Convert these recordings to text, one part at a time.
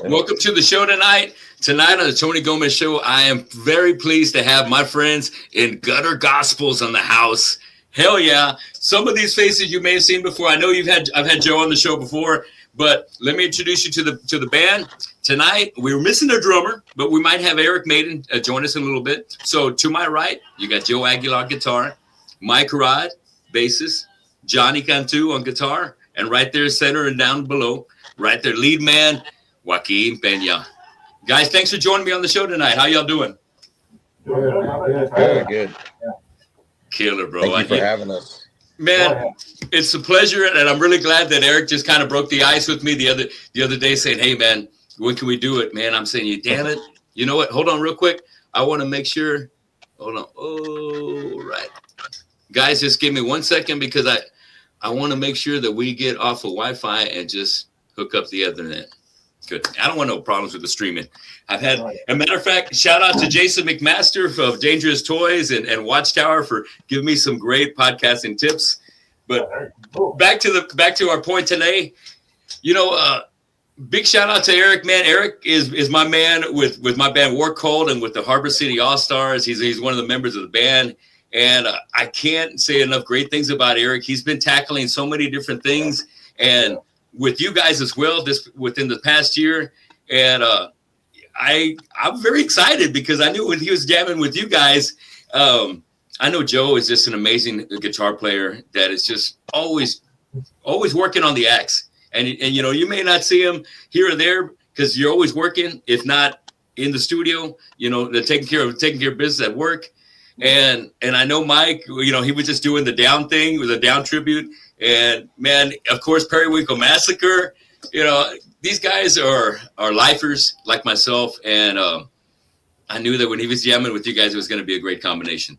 Welcome to the show tonight. Tonight on the Tony Gomez Show, I am very pleased to have my friends in Gutter Gospels on the house. Hell yeah. Some of these faces you may have seen before. I know I've had Joe on the show before, but let me introduce you to the band. Tonight, we were missing a drummer, but we might have Eric Maiden join us in a little bit. So to my right, you got Joe Aguilar guitar, Mike Rod, bassist, Johnny Cantu on guitar, and right there, center and down below, right there, lead man, Joaquin Pena. Guys, thanks for joining me on the show tonight. How y'all doing? Good. Killer, bro. Thank you for having us. Man, it's a pleasure, and I'm really glad that Eric just kind of broke the ice with me the other day, saying, "Hey, man, when can we do it?" Man, I'm saying, "You damn it." You know what? Hold on real quick. I want to make sure. Hold on. Oh, right. Guys, just give me 1 second because I want to make sure that we get off of Wi-Fi and just hook up the Ethernet. Good. I don't want no problems with the streaming. I've had, a matter of fact, shout out to Jason McMaster of Dangerous Toys and Watchtower for giving me some great podcasting tips. But back to our point today. You know, big shout out to Eric, man. Eric is my man with my band War Cold and with the Harbor City All Stars. He's one of the members of the band. And I can't say enough great things about Eric. He's been tackling so many different things, and with you guys as well, within the past year. And I'm very excited because I knew when he was jamming with you guys, I know Joe is just an amazing guitar player that is just always working on the axe. And you know, you may not see him here or there because you're always working, if not in the studio, you know, they're taking care of business at work. And I know Mike, you know, he was just doing the down thing with a down tribute. And man, of course, Periwinkle Massacre, you know, these guys are lifers like myself. And I knew that when he was jamming with you guys, it was going to be a great combination.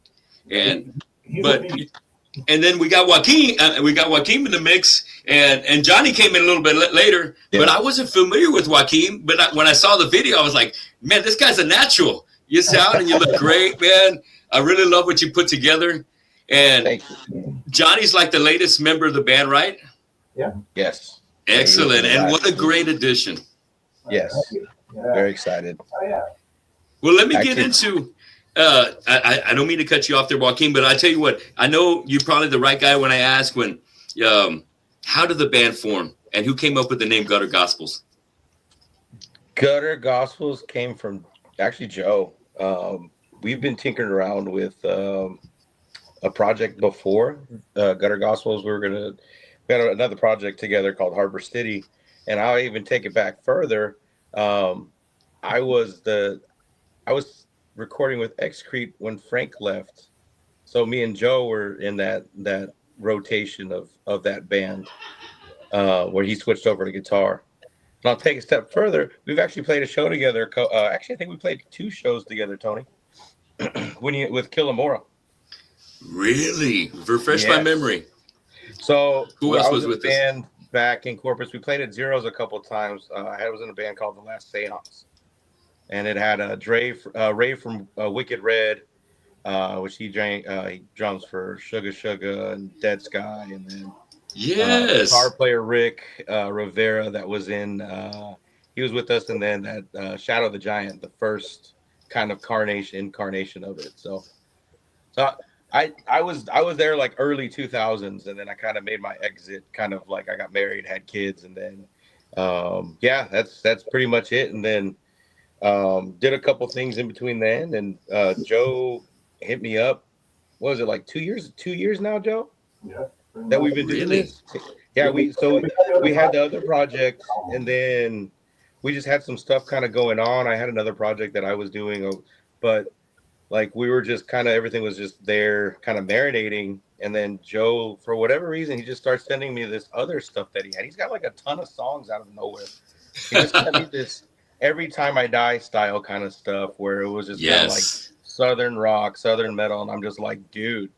And then we got Joaquin in the mix, and Johnny came in a little bit later, but I wasn't familiar with Joaquin. But when I saw the video, I was like, man, this guy's a natural. You sound and you look great, man. I really love what you put together. And Johnny's like the latest member of the band, right? Yeah. Yes. Excellent. And what a great addition. Yes. Very excited. Oh, yeah. Well, let me get into I don't mean to cut you off there, Joaquin, but I tell you what, I know you're probably the right guy when I ask how did the band form and who came up with the name Gutter Gospels? Gutter Gospels came from actually Joe. We've been tinkering around with a project before Gutter Gospels. We had another project together called Harbor City, and I'll even take it back further. I was recording with Excrete when Frank left, so me and Joe were in that rotation of that band where he switched over to guitar. And I'll take a step further. We've actually played a show together. Actually, I think we played 2 shows together, Tony. With Killamora. Really? Refresh my memory. So who else was with the band back in Corpus? We played at Zeros a couple of times. I was in a band called The Last Seance, and it had Ray from Wicked Red, which he drums for Sugar Sugar and Dead Sky, and then guitar player Rick Rivera that was in. He was with us, and then that Shadow the Giant, the first kind of incarnation of it. So I was there like early 2000s, and then I kind of made my exit, kind of like I got married, had kids, and then that's pretty much it. And then did a couple things in between then, and Joe hit me up. What was it, like 2 years now, Joe? Yeah. That we've been doing this. Yeah, we had the other project, and then we just had some stuff kind of going on. I had another project that I was doing, but like we were just kind of, everything was just there kind of marinating. And then Joe, for whatever reason, he just starts sending me this other stuff that he had. He's got like a ton of songs out of nowhere. He just sent me this Every Time I Die style kind of stuff where it was just kind of like Southern rock, Southern metal. And I'm just like, dude,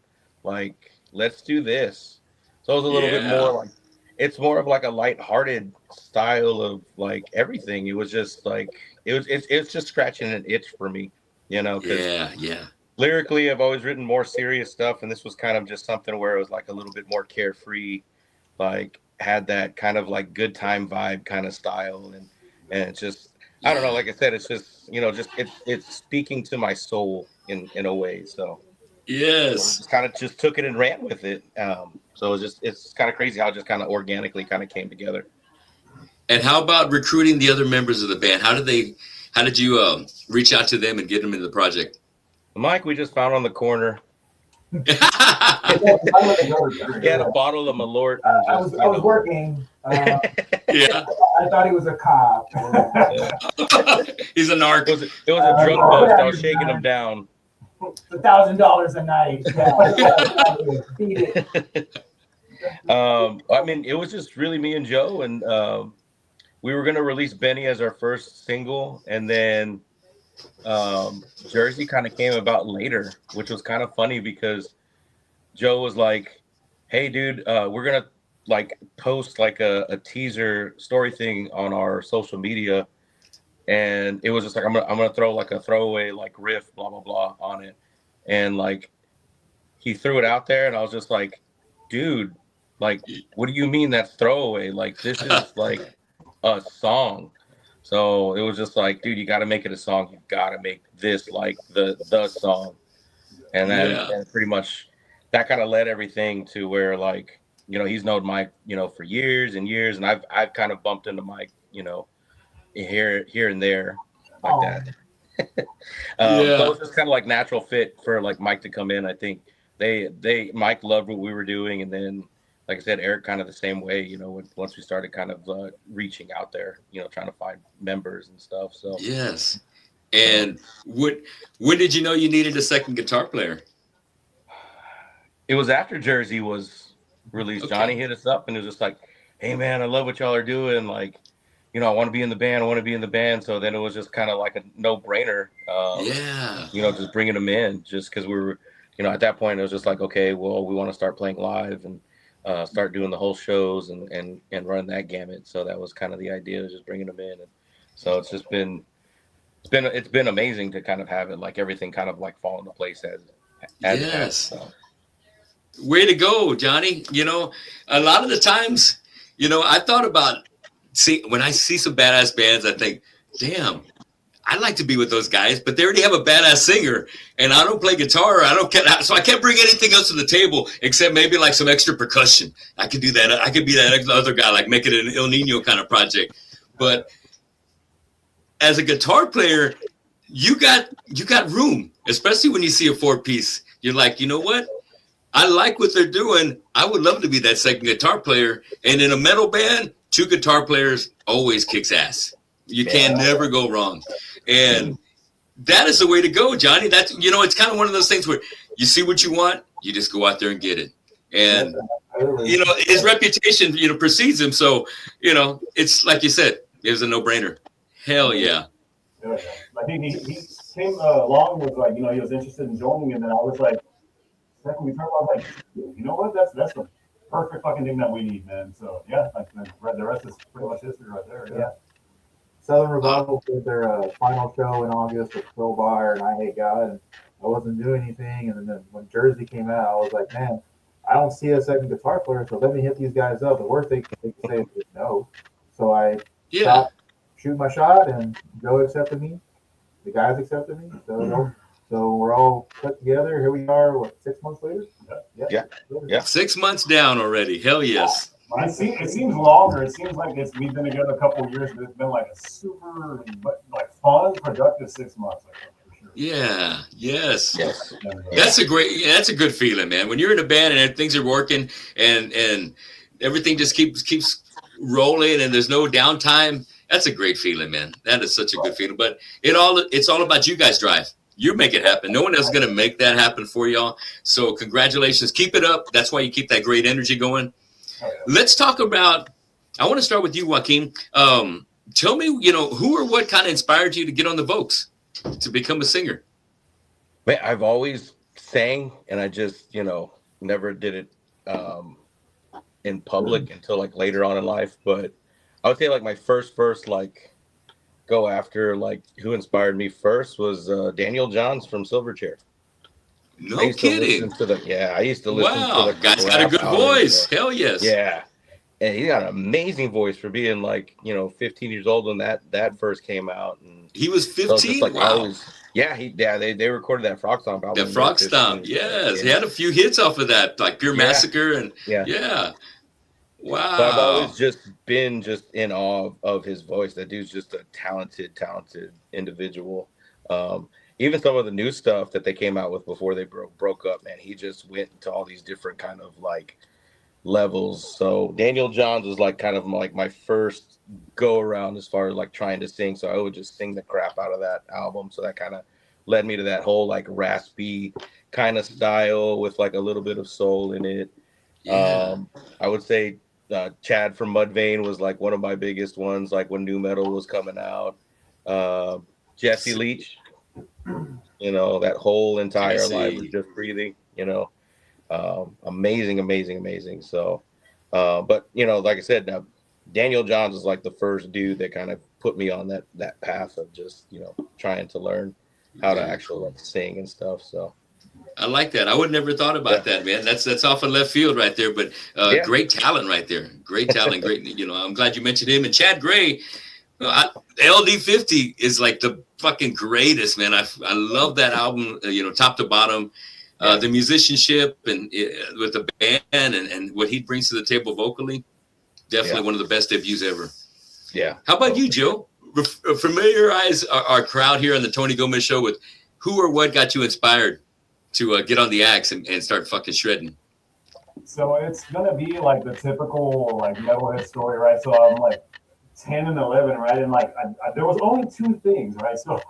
like, let's do this. So it was a little bit more like, it's more of like a lighthearted style of like everything. It was just like, it's just scratching an itch for me, you know? Lyrically, I've always written more serious stuff, and this was kind of just something where it was like a little bit more carefree, like had that kind of like good time vibe kind of style. and it's just, I don't know, like I said, it's just, you know, just it's speaking to my soul in a way. So Yes. just kind of just took it and ran with it. So it's kind of crazy how it just kind of organically kind of came together. And how about recruiting the other members of the band? How did you reach out to them and get them into the project? Mike, we just found on the corner. He had a bottle of Malort. I was working. Yeah. I thought he was a cop. He's a narc. It was a drunk bust. I was shaking him down. $1,000 a night. Beat it. I mean, it was just really me and Joe, and we were gonna release Benny as our first single, and then Jersey kind of came about later, which was kind of funny because Joe was like, "Hey, dude, we're gonna like post like a teaser story thing on our social media," and it was just like, I'm gonna throw like a throwaway like riff, blah blah blah, on it, and like he threw it out there, and I was just like, "Dude, like, what do you mean that's throwaway? Like, this is like a song." So it was just like, dude, you got to make it a song. You got to make this like the song. And then and pretty much that kind of led everything to where, like, you know, he's known Mike, you know, for years and years. And I've kind of bumped into Mike, you know, here and there like that. So it was just kind of like natural fit for like Mike to come in. I think Mike loved what we were doing. And then, like I said, Eric kind of the same way, you know, once we started kind of reaching out there, you know, trying to find members and stuff. So yes. And when did you know you needed a second guitar player? It was after Jersey was released. Okay. Johnny hit us up and it was just like, "Hey man, I love what y'all are doing. Like, you know, I want to be in the band. So then it was just kind of like a no brainer. You know, just bringing them in just because we were, you know, at that point it was just like, okay, well, we want to start playing live and start doing the whole shows and run that gamut. So that was kind of the idea, of just bringing them in. And so it's just been amazing to kind of have it like everything kind of like fall into place as it has. So. Way to go, Johnny. You know, a lot of the times, you know, I thought about when I see some badass bands, I think, damn, I'd like to be with those guys, but they already have a badass singer, and I don't play guitar. So I can't bring anything else to the table except maybe like some extra percussion. I could do that. I could be that other guy, like make it an El Nino kind of project. But as a guitar player, you got room, especially when you see a 4-piece. You're like, you know what? I like what they're doing. I would love to be that second guitar player. And in a metal band, 2 guitar players always kicks ass. You can never go wrong. And that is the way to go, Johnny. That's, you know, it's kind of one of those things where you see what you want, you just go out there and get it. And, you know, his reputation, you know, precedes him. So, you know, it's like you said, it was a no-brainer. Hell yeah. I think he came along with, like, you know, he was interested in joining, and then I was like, second we talked about, like, you know what, that's the perfect fucking thing that we need, man. So yeah, like, the rest is pretty much history right there. Yeah. Southern Revival did their final show in August with Crowbar and I Hate God, and I wasn't doing anything. And then when Jersey came out, I was like, man, I don't see a second guitar player, so let me hit these guys up. The worst they can say is no. So I stopped shooting my shot, and Joe accepted me. The guys accepted me. So we're all put together. Here we are, what, 6 months later? Yeah. 6 months down already. Hell yes. It seems longer. It seems like we've been together a couple of years, but it's been like a super like fun, productive 6 months. For sure. Yeah. Yes. That's a good feeling, man. When you're in a band and things are working and everything just keeps rolling and there's no downtime. That's a great feeling, man. That is such a good feeling. But it's all about you guys' drive. You make it happen. No one else is going to make that happen for y'all. So congratulations. Keep it up. That's why you keep that great energy going. Let's talk about, I want to start with you, Joaquin. Tell me, you know, who or what kind of inspired you to get on the Vokes, to become a singer? Man, I've always sang, and I just, you know, never did it in public until like later on in life. But I would say like my first like go after, like, who inspired me first was Daniel Johns from Silverchair. No kidding. I used to listen to the guy's got a good voice. Hell yes. Yeah. and he got an amazing voice for being like, 15 years old when that first came out. And He was so 15. like Wow. always, they recorded that Frog Stomp album. The Frog Stomp, yes. He had a few hits off of that, like Pure Massacre and yeah. Wow. So I've always just been in awe of his voice. That dude's just a talented individual. Even some of the new stuff that they came out with before they broke up, man, he just went into all these different kind of like levels. So Daniel Johns was like kind of like my first go around as far as like trying to sing. So I would just sing the crap out of that album. So that kind of led me to that whole like raspy kind of style with like a little bit of soul in it. Yeah. I would say Chad from Mudvayne was like one of my biggest ones, like when new metal was coming out. Jesse Leach, that whole entire Life Was Just Breathing, amazing. So, but like I said, now Daniel Johns is like the first dude that kind of put me on that path of just, trying to learn how to actually like sing and stuff. So. I like that. I would never thought about that, man. That's off of left field right there, but great talent right there. Great talent. Great. I'm glad you mentioned him. And Chad Gray, LD50 is like the fucking greatest, man. I love that album, top to bottom. The musicianship and with the band and what he brings to the table vocally, definitely one of the best debuts ever. Yeah. How about you, Joe? Familiarize our crowd here on the Tony Gomez Show with who or what got you inspired to get on the axe and start fucking shredding. So it's gonna be like the typical like metalhead story, right? So I'm like 10 and 11, right? And like there was only two things, right? So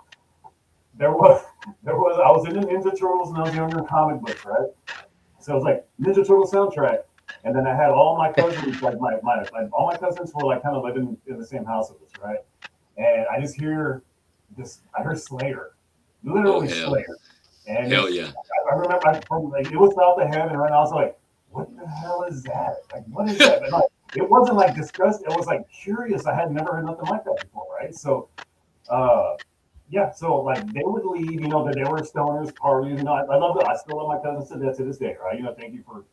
there was I was into Ninja Turtles and I was younger in comic books, right? So it was like Ninja Turtle soundtrack, and then I had all my cousins, like all my cousins were like kind of living in the same house with us, right? And I just heard Slayer, literally Slayer. And hell yeah! I remember it was South of Heaven, right? And I was like, "What the hell is that? Like, what is that?" And like, it wasn't like disgusting. It was like curious. I had never heard nothing like that before, right? So, so like they would leave, that they were stoners, parties. I love it. I still love my cousins to this day, right? Thank you for,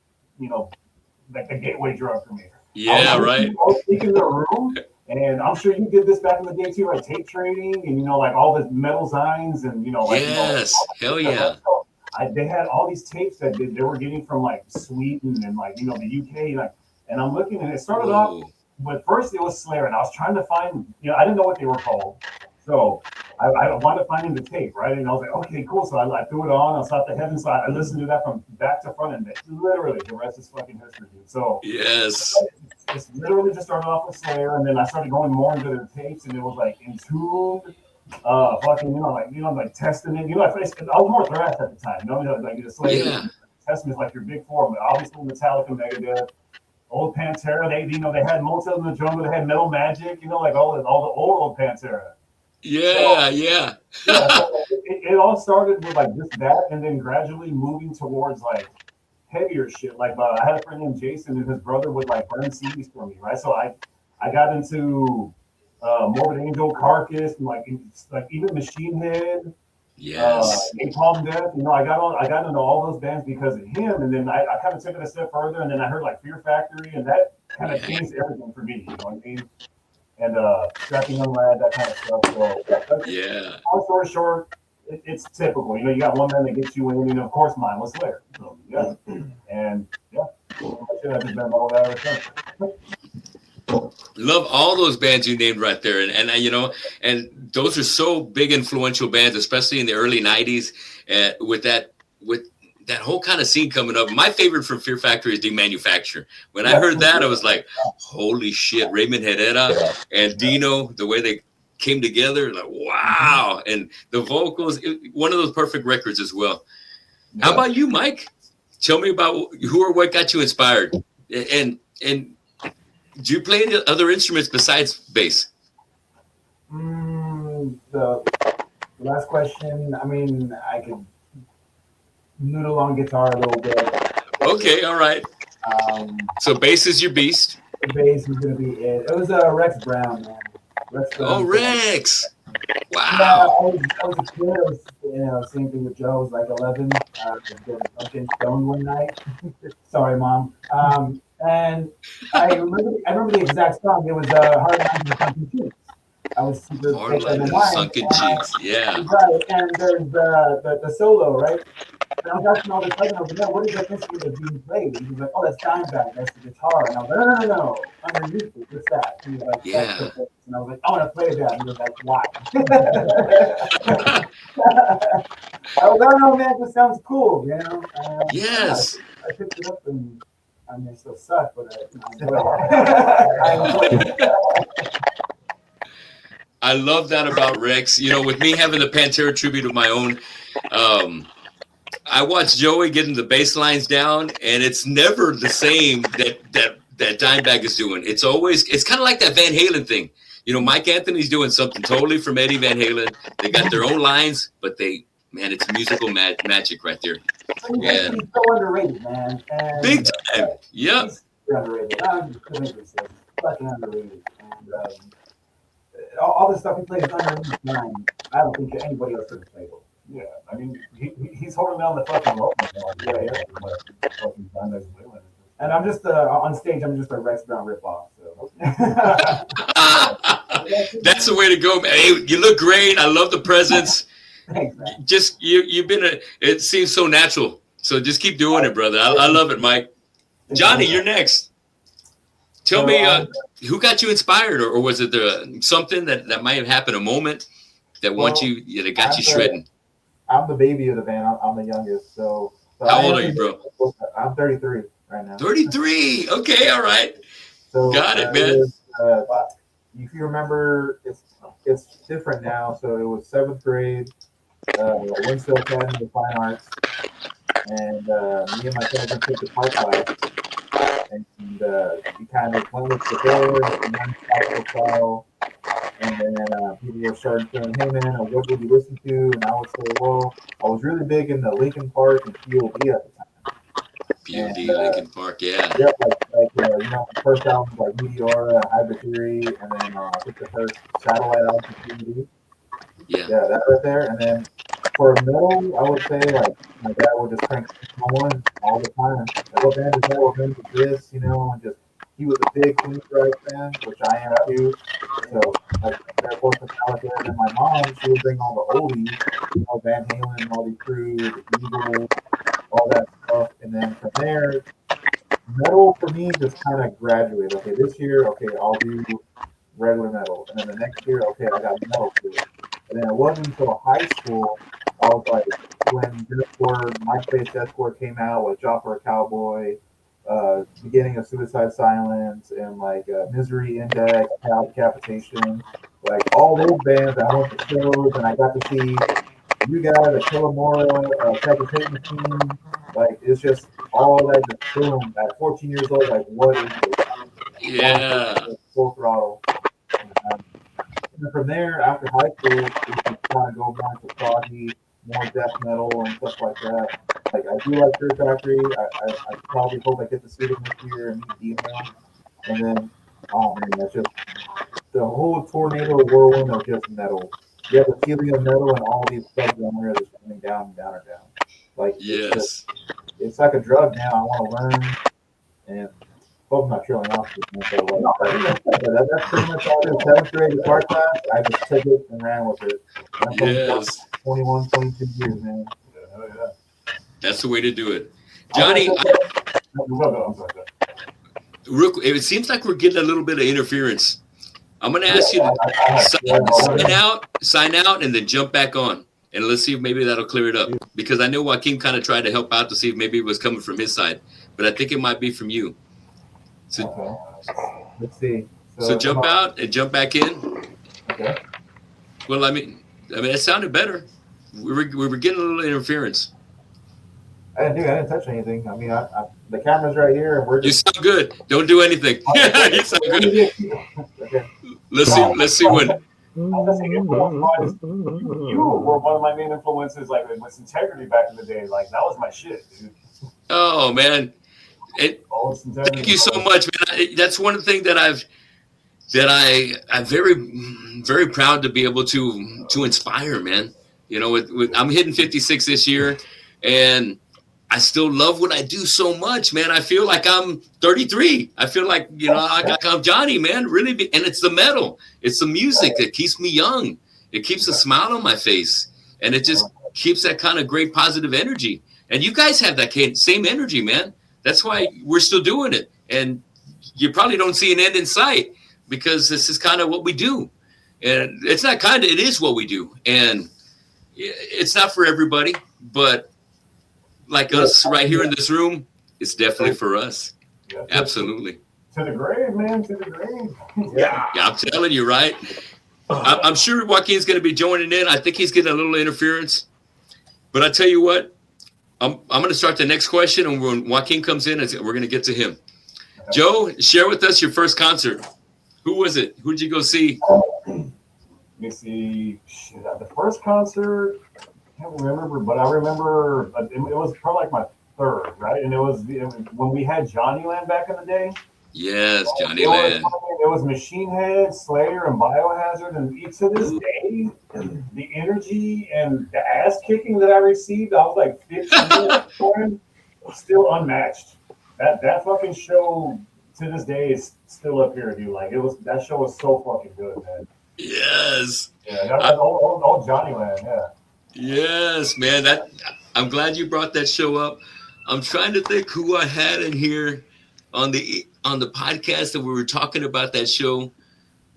like the gateway drug for me. Yeah, right. I was in the room. And I'm sure you did this back in the day too, like tape trading and like all the metal signs and yes, hell yeah. So they had all these tapes that they were getting from like Sweden and like the UK, and I'm looking and it started off with first it was Slayer and I was trying to find I didn't know what they were called, so I wanted to find the tape, right? And I was like, okay, cool. So I threw it on. I saw the heaven, so I listened to that from back to front, and literally the rest is fucking history, dude. So yes. It's literally just started off with Slayer, and then I started going more into their tapes, and it was like Entombed, like Testament. I was more thrash at the time. Like the Slayer, Testament is like your big four, but obviously Metallica, Megadeth, old Pantera. They had most of them in the jungle. They had Metal Magic. Like all the old Pantera. Yeah. So it all started with like just that, and then gradually moving towards like heavier shit. Like I had a friend named Jason, and his brother would like burn CDs for me, right? So I got into Morbid Angel, Carcass, and like even Machine Head, Napalm Death. I got into all those bands because of him, and then I kind of took it a step further, and then I heard like Fear Factory, and that kind of changed everything for me. You know what I mean? And Strapping Young Lad, that kind of stuff. So long story short, it's typical. You got one man that gets you in, and of course mine was Slayer. So and I've just been all that ever since. Love all those bands you named right there, and and those are so big influential bands, especially in the early '90s, with that whole kind of scene coming up. My favorite from Fear Factory is Demanufacture. When I heard that, I was like, holy shit, Raymond Herrera and Dino, the way they came together, like, wow. And the vocals, one of those perfect records as well. How about you, Mike? Tell me about who or what got you inspired. And do you play any other instruments besides bass? The last question, I mean, I could noodle on guitar a little bit. Okay, all right. So bass is your beast. Bass is going to be it. It was Rex Brown, man. Rex Brown. Oh, Rex. Wow. Yeah, I was a kid. I was, same thing with Joe. I was like 11. I was getting fucking stoned one night. Sorry, Mom. And I remember the exact song. It was Hard Lines and Sunken Cheeks. I was super Hard sick of the Lines and line. Sunken Cheeks. Yeah. Right, and there's the solo, right? And I was asking all this cousin over there, what is that instrument that's being played? And he was like, oh, that's Dimebag, that's the guitar. And I was like, no, underneath it, what's that? And he was like, Yeah. that's the and I was like, I want to play that. And he was like, why? I was like, I don't know, man, it just sounds cool, you know? Yes. I picked it up and I mean, it still sucked, but I enjoyed it. I love that about Rex. You know, with me having the Pantera tribute of my own, I watch Joey getting the bass lines down, and it's never the same that Dimebag is doing. It's kind of like that Van Halen thing. You know, Mike Anthony's doing something totally from Eddie Van Halen. They got their own lines, but it's musical magic right there. Yeah. He's so underrated, man. And, big time. Yep. He's underrated. Fucking underrated. And all the stuff he plays underneath mine, I don't think anybody else could have played it. Yeah, I mean, he's holding down the fucking rope. And I'm just on stage. I'm just a Rex Brown ripoff. So. That's the way to go, man. Hey, you look great. I love the presence. Thanks, man. Just you've been it seems so natural. So just keep doing it, brother. I love it, Mike. Johnny, you're next. Tell me who got you inspired, or was it something that might have happened, a moment that that got you shredding? I'm the baby of the band. I'm the youngest. So how old are you, bro? I'm 33 right now. 33. Okay, all right. So, got it, man. If you remember, it's different now. So it was 7th grade. Winslow Academy of Fine Arts, and me and my cousin took the part class, and we kind of went with the guitar and then classical style, and then people were starting saying, "Hey man, what would you listen to?" And I would say, "Well, I was really big into Linkin Park and POD at the time." POD, Linkin Park, yeah. Yeah, the first albums like Meteora, Hybrid Theory, and then I think the first Satellite album from POD. Yeah, that right there. And then for metal, I would say like my dad would just crank one all the time. Like, what band is that? What band is this? You know, and just he was a big Queen Strike fan, which I am too. So like Air Force Metallica, and then my mom, she would bring all the oldies, you know, Van Halen, all these Crew, the Eagles, all that stuff. And then from there, metal for me just kind of graduated. Okay, this year, okay, I'll do regular metal, and then the next year, okay, I got metal too. And then it wasn't until high school, I was like, when MySpace Deathcore came out with Job for a Cowboy, beginning of Suicide Silence, and like Misery Index, Decapitation, like all those bands. I went to shows and I got to see you guys at Killamora, Decapitation Machine. Like it's just all that just boom. At 14 years old, like what is this? Yeah. Full throttle. And from there, after high school, we can kind of go more to proggy, more death metal and stuff like that. Like I do like Fear Factory. I probably hope I get to see them this year and meet Demo. And then, oh man, that's just the whole tornado whirlwind of just metal. You have the feeling of metal and all these subgenres just coming down and down and down. Like yes, it's like a drug now. I want to learn and. Hope I'm not trailing off this, that's pretty much all it is. 7th grade guitar class, I just took it and ran with it. Yes. 21, 22 years, man. Yeah. That's the way to do it. Johnny, it seems like we're getting a little bit of interference. I'm going to ask you to sign out, and then jump back on. And let's see if maybe that'll clear it up. Because I know Joaquin kind of tried to help out to see if maybe it was coming from his side. But I think it might be from you. So, okay. Let's see. So jump out and jump back in. Okay. Well, I mean, it sounded better. We were getting a little interference. I didn't touch anything. I mean, the camera's right here, and we're just. You sound good. Don't do anything. You sound good. Okay. Let's see when. You were one of my main influences, like with Integrity back in the day. Like that was my shit, dude. Oh man. Thank you so much, man. That's one of the things that I'm very, very proud to be able to inspire, man. You know, I'm hitting 56 this year, and I still love what I do so much, man. I feel like I'm 33. I feel like, I'm Johnny, man, really. And it's the metal. It's the music that keeps me young. It keeps a smile on my face. And it just keeps that kind of great positive energy. And you guys have that same energy, man. That's why we're still doing it. And you probably don't see an end in sight because this is kind of what we do. And it's not kind of, it is what we do. And it's not for everybody, but like us right here in this room, it's definitely for us. Yeah, Absolutely. To the grave, man, to the grave. Yeah. Yeah, I'm telling you, right? I'm sure Joaquin's going to be joining in. I think he's getting a little interference. But I tell you what, I'm going to start the next question. And when Joaquin comes in, we're going to get to him. Joe, share with us your first concert. Who was it? Who did you go see? Let me see. Shit, the first concert, I can't remember, but I remember it was probably like my third, right? And it was when we had Johnnyland back in the day. Yes, Johnnyland. It was Machine Head, Slayer, and Biohazard, and to this day, the energy and the ass kicking that I received, I was like 15 years old, still unmatched. That fucking show to this day is still up here, dude. Like that show was so fucking good, man. Yes. Yeah, that old Johnnyland, yeah. Yes, man. I'm glad you brought that show up. I'm trying to think who I had in here on the podcast that we were talking about that show,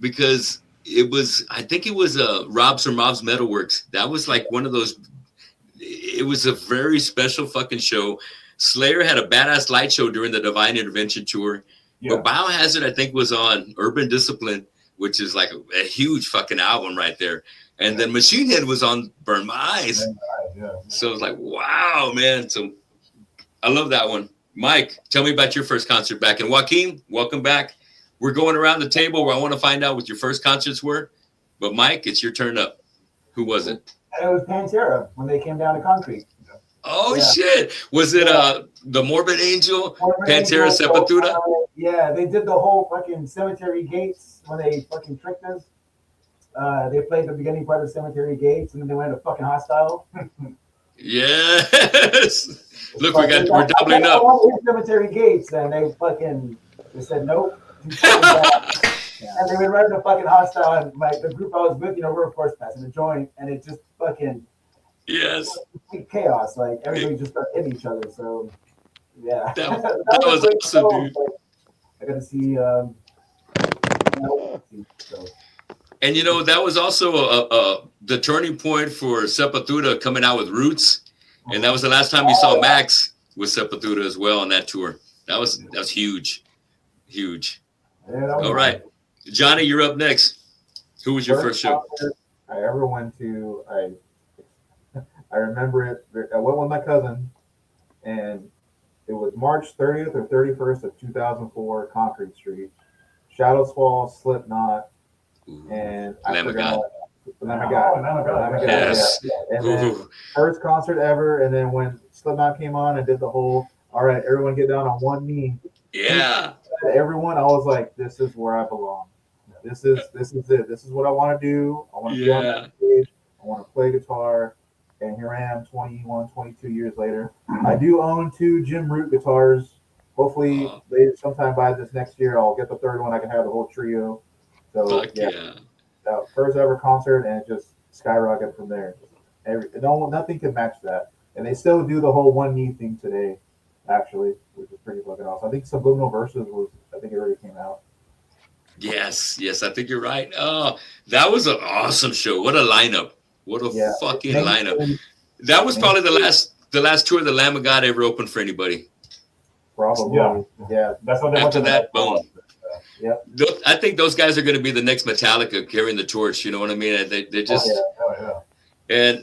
because I think it was Rob's or Mob's Metalworks. That was like one of those. It was a very special fucking show. Slayer had a badass light show during the Divine Intervention tour. Yeah. But Biohazard, I think, was on Urban Discipline, which is like a huge fucking album right there. And then Machine Head was on Burn My Eyes. Yeah. So it's like, wow, man. So I love that one. Mike, tell me about your first concert back. And Joaquin, welcome back. We're going around the table where I want to find out what your first concerts were. But Mike, it's your turn up. Who was it? It was Pantera when they came down to Concrete. Oh, Yeah. Shit. Was it the Morbid Angel, Pantera, Sepultura? Yeah, they did the whole fucking Cemetery Gates when they fucking tricked us. They played the beginning part of Cemetery Gates, and then they went to fucking Hostile. Yes. Look, we're doubling up. Cemetery Gates, and they said nope. And they went right to fucking Hostile, and the group I was with, we're of course passing the joint, and it just fucking chaos. Like everybody just started hitting each other. So yeah, that was awesome, dude. I got to see. So. And that was also the turning point for Sepultura coming out with Roots, and that was the last time you saw Max with Sepultura as well on that tour. That was huge. Yeah, all right, Johnny, you're up next. Who was your first show I ever went to? I remember it. I went with my cousin, and it was March 30th or 31st of 2004, Concrete Street. Shadows Fall, Slipknot, and I forgot. Lamb of God. Yes. Yeah. And then first concert ever, and then when Slipknot came on and did the whole, all right, everyone get down on one knee. Yeah. Everyone, I was like, this is where I belong. This is it. This is what I want to do. I want to be on that stage. I want to play guitar. And here I am 21, 22 years later. I do own 2 Jim Root guitars. Hopefully, sometime by this next year, I'll get the third one. I can have the whole trio. So, first ever concert, and it just skyrocketed from there. Nothing can match that. And they still do the whole one knee thing today, actually, which is pretty fucking awesome. I think Subliminal Verses it already came out. Yes, I think you're right. Oh, that was an awesome show. What a lineup. What a fucking lineup. That was probably the last tour the Lamb of God ever opened for anybody. Probably. Yeah. That's what they After that, boom. Yeah. I think those guys are going to be the next Metallica carrying the torch. You know what I mean? They just and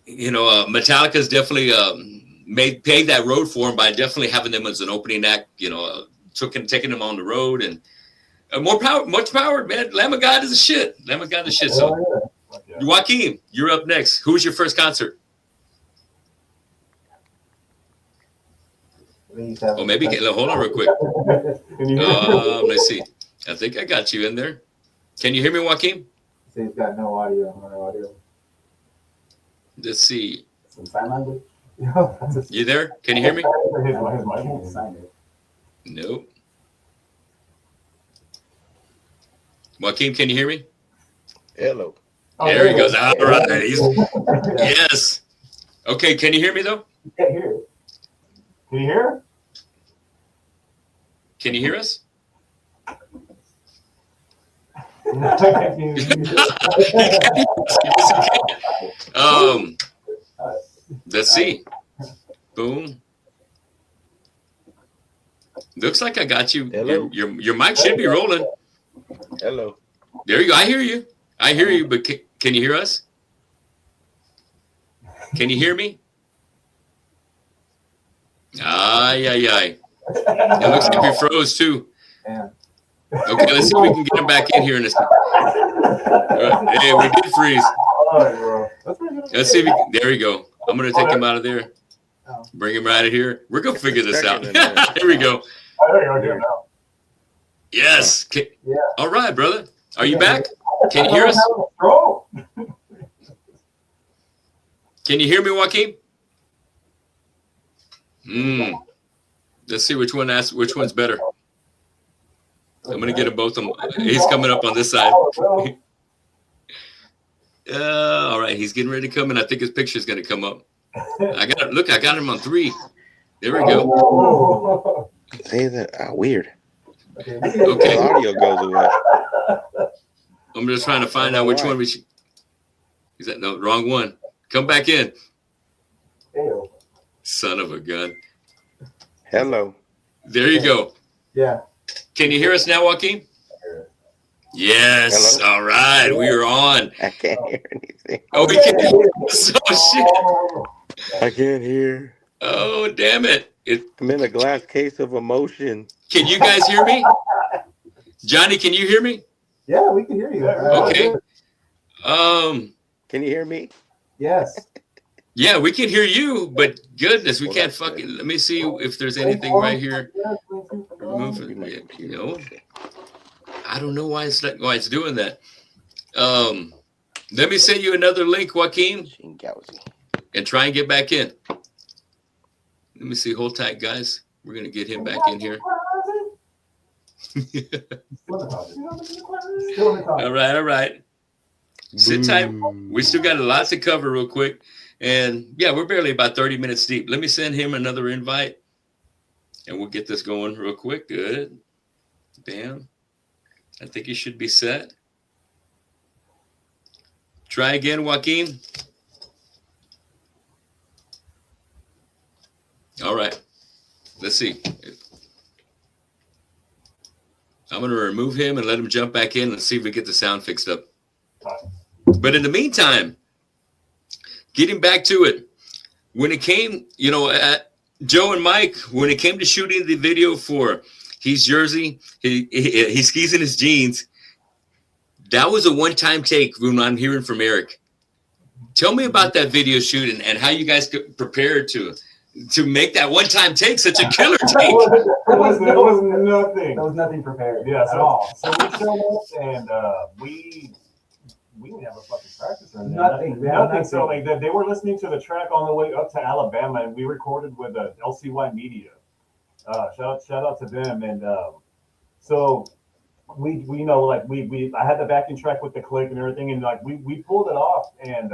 Metallica's definitely paved that road for them by definitely having them as an opening act. Taking them on the road and much power, man. Lamb of God is a shit. So, Joaquin, you're up next. Who was your first concert? Oh, maybe hold on real quick. Let's see. I think I got you in there. Can you hear me, Joaquin? He's got no audio. Let's see. Some sign language. You there? Can you hear me? His I can't mic. sign it. Nope. Joaquin, can you hear me? Hello. Oh, There he you goes. go. All right. Yes. Okay. Can you hear me though? Can't hear it. Can you hear? Can you hear us? Let's see. Boom. Looks like I got you. Hello. Your mic should be rolling. Hello. There you go. I hear you. I hear you, but can you hear us? Can you hear me? Ay, ay, ay. It looks like you froze too. Yeah. Okay, let's see if we can get him back in here in a second. Hey, we did freeze. Let's see if we can. There we go. I'm going to take him out of there. Bring him right here. We're going to figure this out. Here we go. Yes. Yeah. All right, brother. Are you back? Can you hear us? Can you hear me, Joaquin? Let's see which one's better. I'm gonna get them both. He's coming up on this side. All right, he's getting ready to come in. I think his picture's gonna come up. I got him on 3. There we go. Say that. Weird. Okay. The audio goes away. I'm just trying to find out which one we should. Is that no wrong one? Come back in. Son of a gun. Hello. There you go. Yeah. Can you hear us now, Joaquin? Yes. Hello? All right. We are on. I can't hear anything. Oh, we can hear us. Oh, shit. I can't hear. Oh, damn it. I'm in a glass case of emotion. Can you guys hear me? Johnny, can you hear me? Yeah, we can hear you. Okay. Can you hear me? Yes. Yeah, we can hear you, but goodness, we can't fucking. Let me see if there's anything right here. Remove it. You know, I don't know why it's doing that. Let me send you another link, Joaquin, and try and get back in. Let me see. Hold tight, guys. We're gonna get him back in here. All right. Sit tight. We still got a lot to cover real quick. And yeah, we're barely about 30 minutes deep. Let me send him another invite and we'll get this going real quick. Good. Bam. I think he should be set. Try again, Joaquin. All right. Let's see. I'm going to remove him and let him jump back in and see if we get the sound fixed up. But in the meantime, getting back to it, when it came, Joe and Mike, when it came to shooting the video for He's Jersey, he skis in his jeans, that was a one-time take when I'm hearing from Eric. Tell me about that video shoot and how you guys prepared to make that one-time take such a killer take. There was nothing. There was nothing prepared. Yeah, at all. So we showed up and we didn't have a fucking practice or anything. Nothing. Nothing. So like they were listening to the track on the way up to Alabama, and we recorded with LCY Media. Shout out to them. And so we I had the backing track with the click and everything, and like we pulled it off, and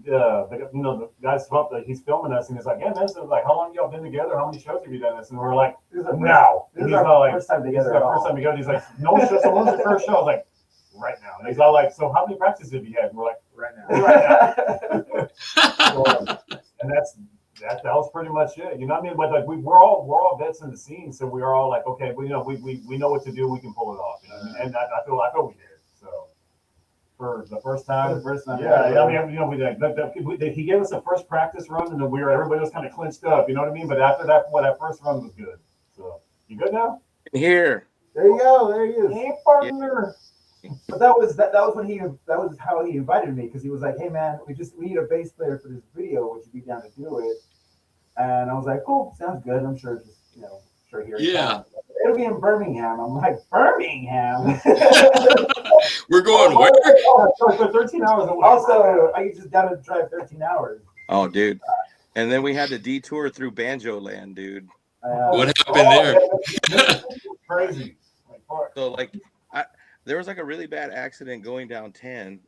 the guy's he's filming us, and he's like, yeah, man, so like, how long y'all been together? How many shows have you done this? And we're like, now. This is our first time together. First time together. He's like, no show. So when's the first show? I was like, right now. And he's all like, so how many practices have you had? And we're like, right now. And that was pretty much it. You know what I mean? But like we're all vets in the scene, so we are all like, okay, we know what to do. We can pull it off. You know what I mean? And I feel we did. So for the first time, yeah. I mean, he gave us a first practice run, and then everybody was kind of clinched up. You know what I mean? But after that, that first run was good. So you good now? Here. There you go. There he is. Hey, partner. But that was how he invited me, because he was like, hey man, we need a bass player for this video, would you be down to do it? And I was like, cool, sounds good. I'm sure here. Yeah. It'll be in Birmingham. I'm like, Birmingham? We're going where? 13 hours away. Also, I just down to drive 13 hours. Oh, dude. And then we had to detour through Banjo Land, dude. What happened there? Crazy. Like, fuck. So like, there was like a really bad accident going down 10.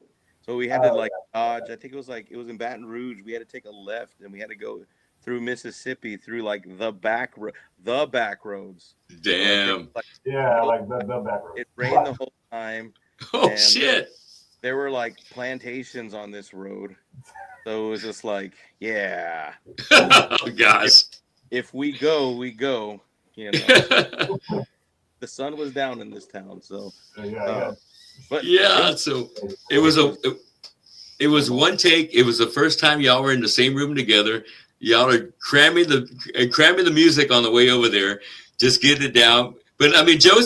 So we had to like dodge. I think it was in Baton Rouge. We had to take a left and we had to go through Mississippi through like the back roads. Damn. Like, Yeah, like the back road. it rained the whole time. Oh and shit. There were like plantations on this road. So it was just like, yeah. Oh gosh. If we go, we go. You know. The sun was down in this town, so but yeah, so it was one take. It was the first time y'all were in the same room together. Y'all are cramming the music on the way over there, just getting it down. But I mean, Joe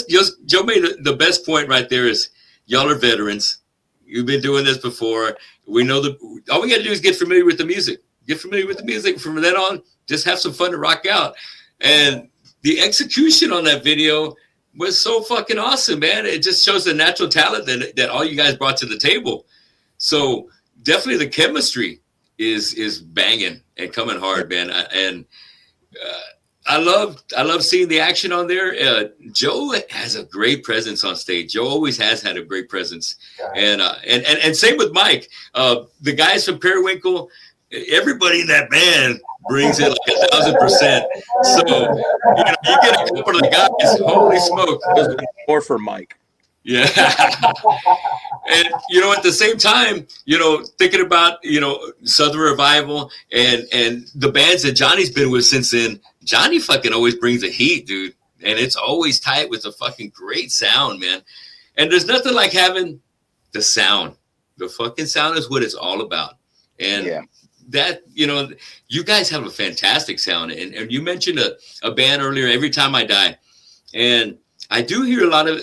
made the best point right there. Is y'all are veterans. You've been doing this before. We know all we got to do is get familiar with the music. Get familiar with the music. From then on, just have some fun to rock out. And the execution on that video was so fucking awesome, man. It just shows the natural talent that all you guys brought to the table. So definitely the chemistry is banging and coming hard, man. I love seeing the action on there. Joe has a great presence on stage. Joe always has had a great presence, and same with Mike. The guys from Periwinkle, everybody in that band brings it like 1,000%. So you get a couple of the guys. Holy smoke! Or for Mike. Yeah. And at the same time, thinking about Southern Revival and the bands that Johnny's been with since then. Johnny fucking always brings the heat, dude, and it's always tight with a fucking great sound, man. And there's nothing like having the sound. The fucking sound is what it's all about. And that, you guys have a fantastic sound. And you mentioned a band earlier, Every Time I Die. And I do hear a lot of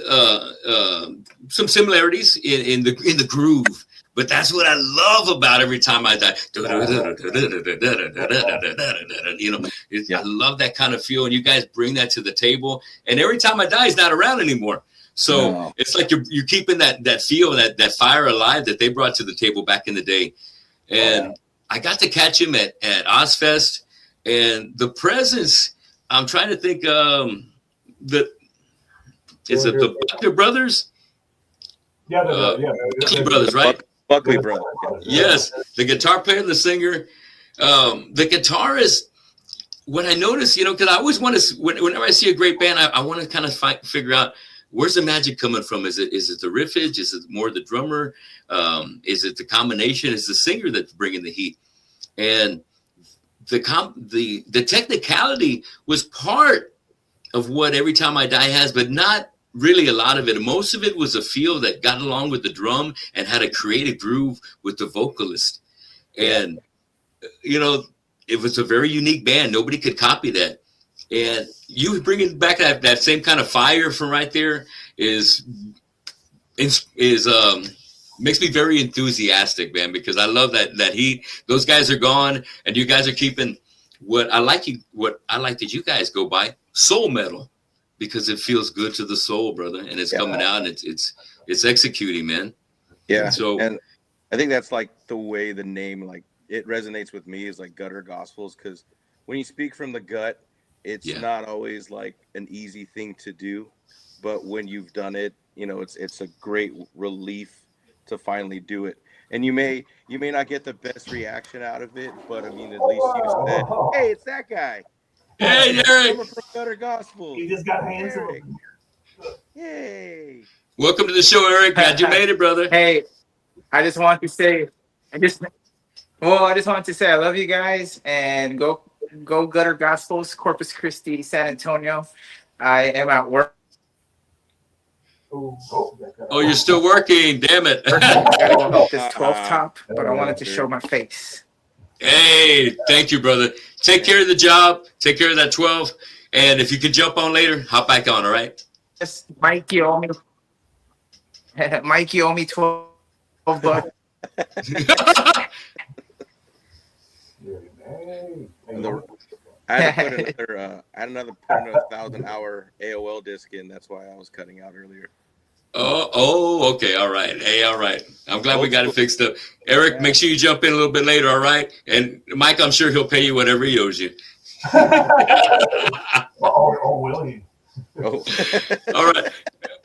some similarities in the groove, but that's what I love about Every Time I Die. I love that kind of feel, and you guys bring that to the table. And Every Time I Die is not around anymore, so it's like you're keeping that feel, that fire alive that they brought to the table back in the day. And I got to catch him at Ozfest, and the presence. I'm trying to think. Is it the Buckley Brothers? Yeah, Buckley Brothers, right? Buckley Brothers. Yes, the guitar player, the singer, the guitarist. What I noticed, because I always want to, whenever I see a great band, I want to kind of figure out where's the magic coming from. Is it the riffage? Is it more the drummer? Is it the combination? Is the singer that's bringing the heat? And the technicality was part of what Every Time I Die has, but not really a lot of it. Most of it was a feel that got along with the drum and had a creative groove with the vocalist. And, it was a very unique band. Nobody could copy that. And you bringing back that same kind of fire from right there is makes me very enthusiastic, man, because I love that heat. Those guys are gone, and you guys are keeping what I like that you guys go by, soul metal, because it feels good to the soul, brother, and it's coming out, and it's executing, man. Yeah. And I think that's like the way the name, like, it resonates with me, is like gutter gospels, because when you speak from the gut, it's not always like an easy thing to do, but when you've done it, it's a great relief to finally do it. And you may not get the best reaction out of it, but I mean, at least you said, "Hey, it's that guy." Hey, Eric. From Gutter Gospel. He just got hands up. Yay! Welcome to the show, Eric. Glad you made it, brother. Hey, I just want to say, I just wanted to say I love you guys, and go Gutter Gospels, Corpus Christi, San Antonio. I am at work. Oh, you're still working. Damn it. I gotta go help this 12 top, but I wanted to show my face. Hey, thank you, brother. Take care of the job. Take care of that 12. And if you can jump on later, hop back on, all right? Just Mikey owe me 12 bucks. I had to put another 1,000-hour AOL disc in. That's why I was cutting out earlier. Oh, okay. All right. Hey, all right. I'm glad we got it fixed up. Eric, make sure you jump in a little bit later. All right. And Mike, I'm sure he'll pay you whatever he owes you. Will he? Oh. All right.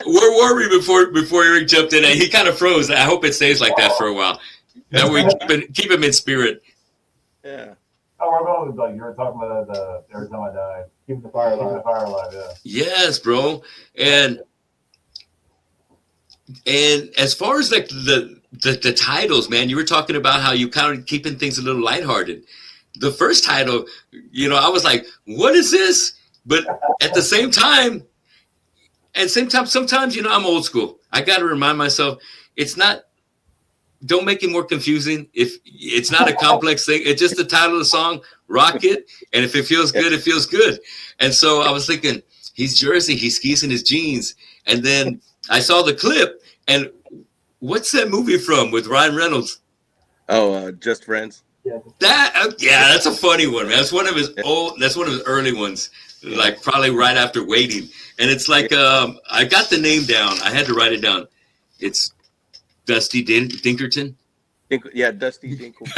Where were we before Eric jumped in? He kind of froze. I hope it stays like that for a while. That way keep him in spirit. Yeah. Oh, we're going like you were talking about the Every Time I Die. Keeping the fire Keeping the alive. fire alive, yeah. Yes, bro. And as far as like the titles, man, you were talking about how you kind of keeping things a little lighthearted. The first title, you know, I was like, what is this? But at the same time, sometimes, you know, I'm old school. I got to remind myself, don't make it more confusing. If it's not a complex thing, it's just the title of the song, rock it. And if it feels good, it feels good. And so I was thinking, he's Jersey, he skis in his jeans. And then I saw the clip, and what's that movie from with Ryan Reynolds? Oh, Just Friends. That's a funny one, man. That's one of his early ones, like probably right after Waiting. And it's like, I got the name down. I had to write it down. It's Dusty Dinkerton. Yeah, Dusty Dinkle.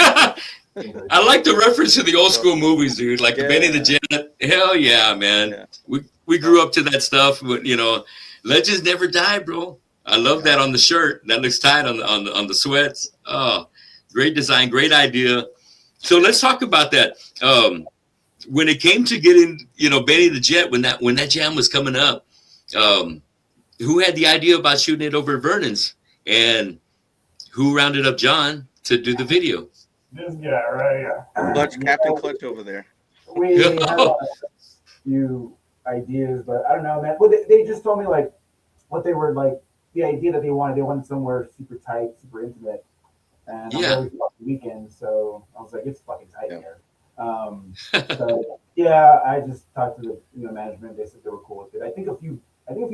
I like the reference to the old school movies, dude. Like Benny the Jet. Hell yeah, man. Yeah. We grew up to that stuff. You know, legends never die, bro. I love that on the shirt. That looks tight on the sweats. Oh, great design, great idea. So let's talk about that. When it came to getting, you know, Benny the Jet, when that jam was coming up, who had the idea about shooting it over at Vernon's, and who rounded up John to do the video? This guy, right? Yeah. Clutch, Captain Clutch over there. We had a few ideas, but I don't know, man. Well, they just told me like what they were like, the idea that they wanted somewhere super tight, super intimate. And I'm every fucking weekend, so I was like, it's fucking tight here. So yeah, I just talked to the management. They said they were cool with it. I think a few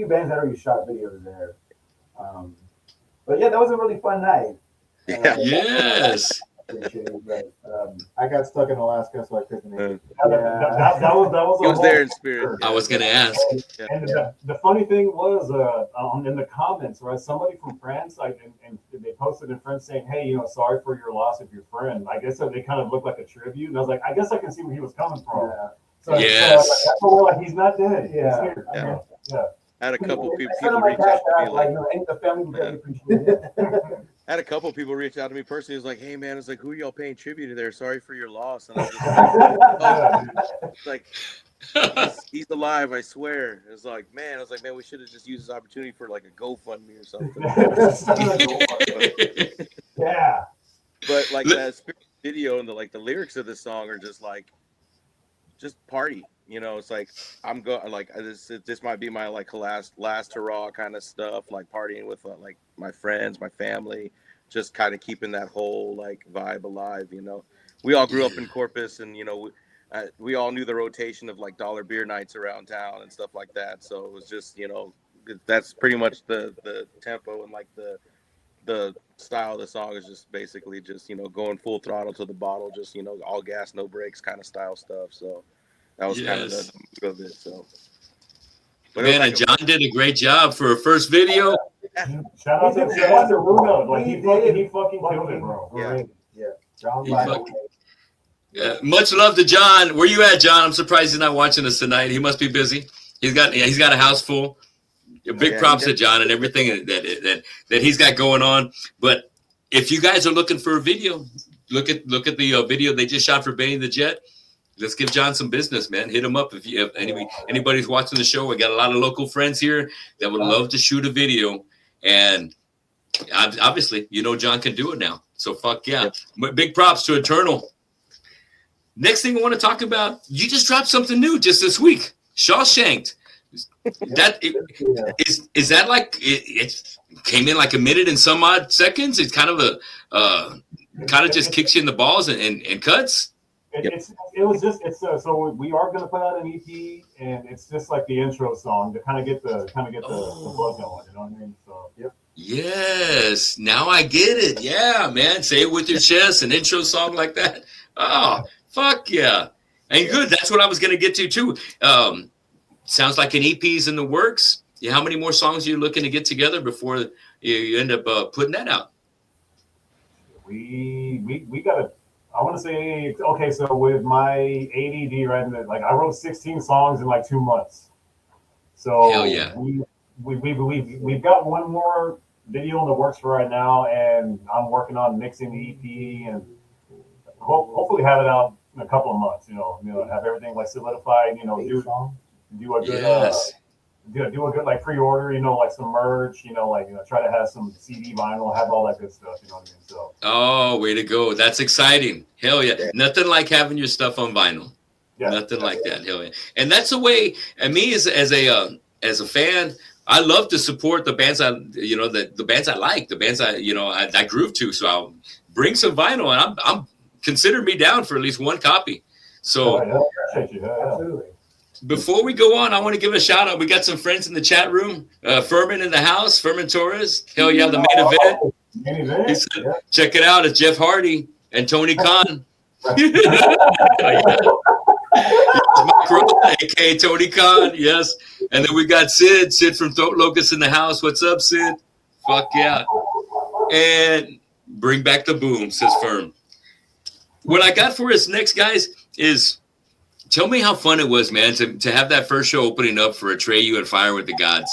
bands had already shot videos there. But yeah, that was a really fun night. Yes. But, I got stuck in Alaska, so I couldn't. That was. He was there in spirit. I was gonna ask. And the funny thing was, in the comments, right? Somebody from France, and they posted in France saying, "Hey, you know, sorry for your loss of your friend." I guess they kind of looked like a tribute, and I was like, I guess I can see where he was coming from. Yeah. So, yes. So we're like, he's not dead. Yeah. He's here. Yeah. I had a couple people like reach out to me like, the family would really appreciate it. I had a couple people reach out to me personally. It was like, "Hey man, it's like, who are y'all paying tribute to there? Sorry for your loss." And I was just like, he's alive, I swear. It's like, man, we should have just used this opportunity for like a GoFundMe or something. Yeah. But like that video and the lyrics of this song are just like, just party. You know, it's like this might be my like last hurrah kind of stuff, like partying with like my friends, my family, just kind of keeping that whole like vibe alive. You know, we all grew up in Corpus, and you know, we all knew the rotation of like dollar beer nights around town and stuff like that. So it was just, you know, that's pretty much the tempo and like the style of the song is just basically just, you know, going full throttle to the bottle, just, you know, all gas, no brakes kind of style stuff. So that was kind of the mood of it. So, but man, and John did a great job for a first video. Shout out to Bruno. Like he fucking killed it, bro. Yeah. John. Much love to John. Where you at, John? I'm surprised he's not watching us tonight. He must be busy. He's got a house full. Big props to John and everything that he's got going on. But if you guys are looking for a video, look at the video they just shot for Benny the Jet. Let's give John some business, man. Hit him up if anybody's watching the show. We got a lot of local friends here that would love to shoot a video, and obviously, you know, John can do it now. So fuck yeah. Big props to Eternal. Next thing I want to talk about, you just dropped something new just this week. Shawshanked. Is that like it came in like a minute and some odd seconds? It's kind of just kicks you in the balls and cuts. So we are going to put out an EP, and it's just like the intro song to kind of get the blood going. You know what I mean? So yep. Yes, now I get it. Yeah, man, say it with your chest, an intro song like that. Oh, fuck yeah, and good. That's what I was going to get to too. Sounds like an EP's in the works. Yeah, how many more songs are you looking to get together before you end up putting that out? We got to. I want to say, okay, so with my ADD, right, like I wrote 16 songs in like 2 months. So Hell yeah. we've got one more video in the works for right now, and I'm working on mixing the EP and hopefully have it out in a couple of months. You know, have everything like solidified. You know, do a good Yes. do a good like pre-order. You know, like some merch. You know, like try to have some CD vinyl, have all that good stuff. You know what I mean? So. Oh, way to go! That's exciting. Hell yeah! Nothing like having your stuff on vinyl. Yeah, nothing like that. Hell yeah! And that's the way. And me as a fan, I love to support the bands the bands I like, the bands I groove to. So I'll bring some vinyl, and I'm consider me down for at least one copy. So Absolutely. before we go on, I want to give a shout out. We got some friends in the chat room. Furman in the house. Furman Torres. Hell yeah, the main event. He said, check it out. It's Jeff Hardy and Tony Khan. AKA Tony Khan, yes. And then we got Sid from Throat Locust in the house. What's up, Sid? Fuck yeah. And bring back the boom, says Firm. What I got for us next, guys, is tell me how fun it was, man, to have that first show opening up for Atreyu and Fire with the Gods.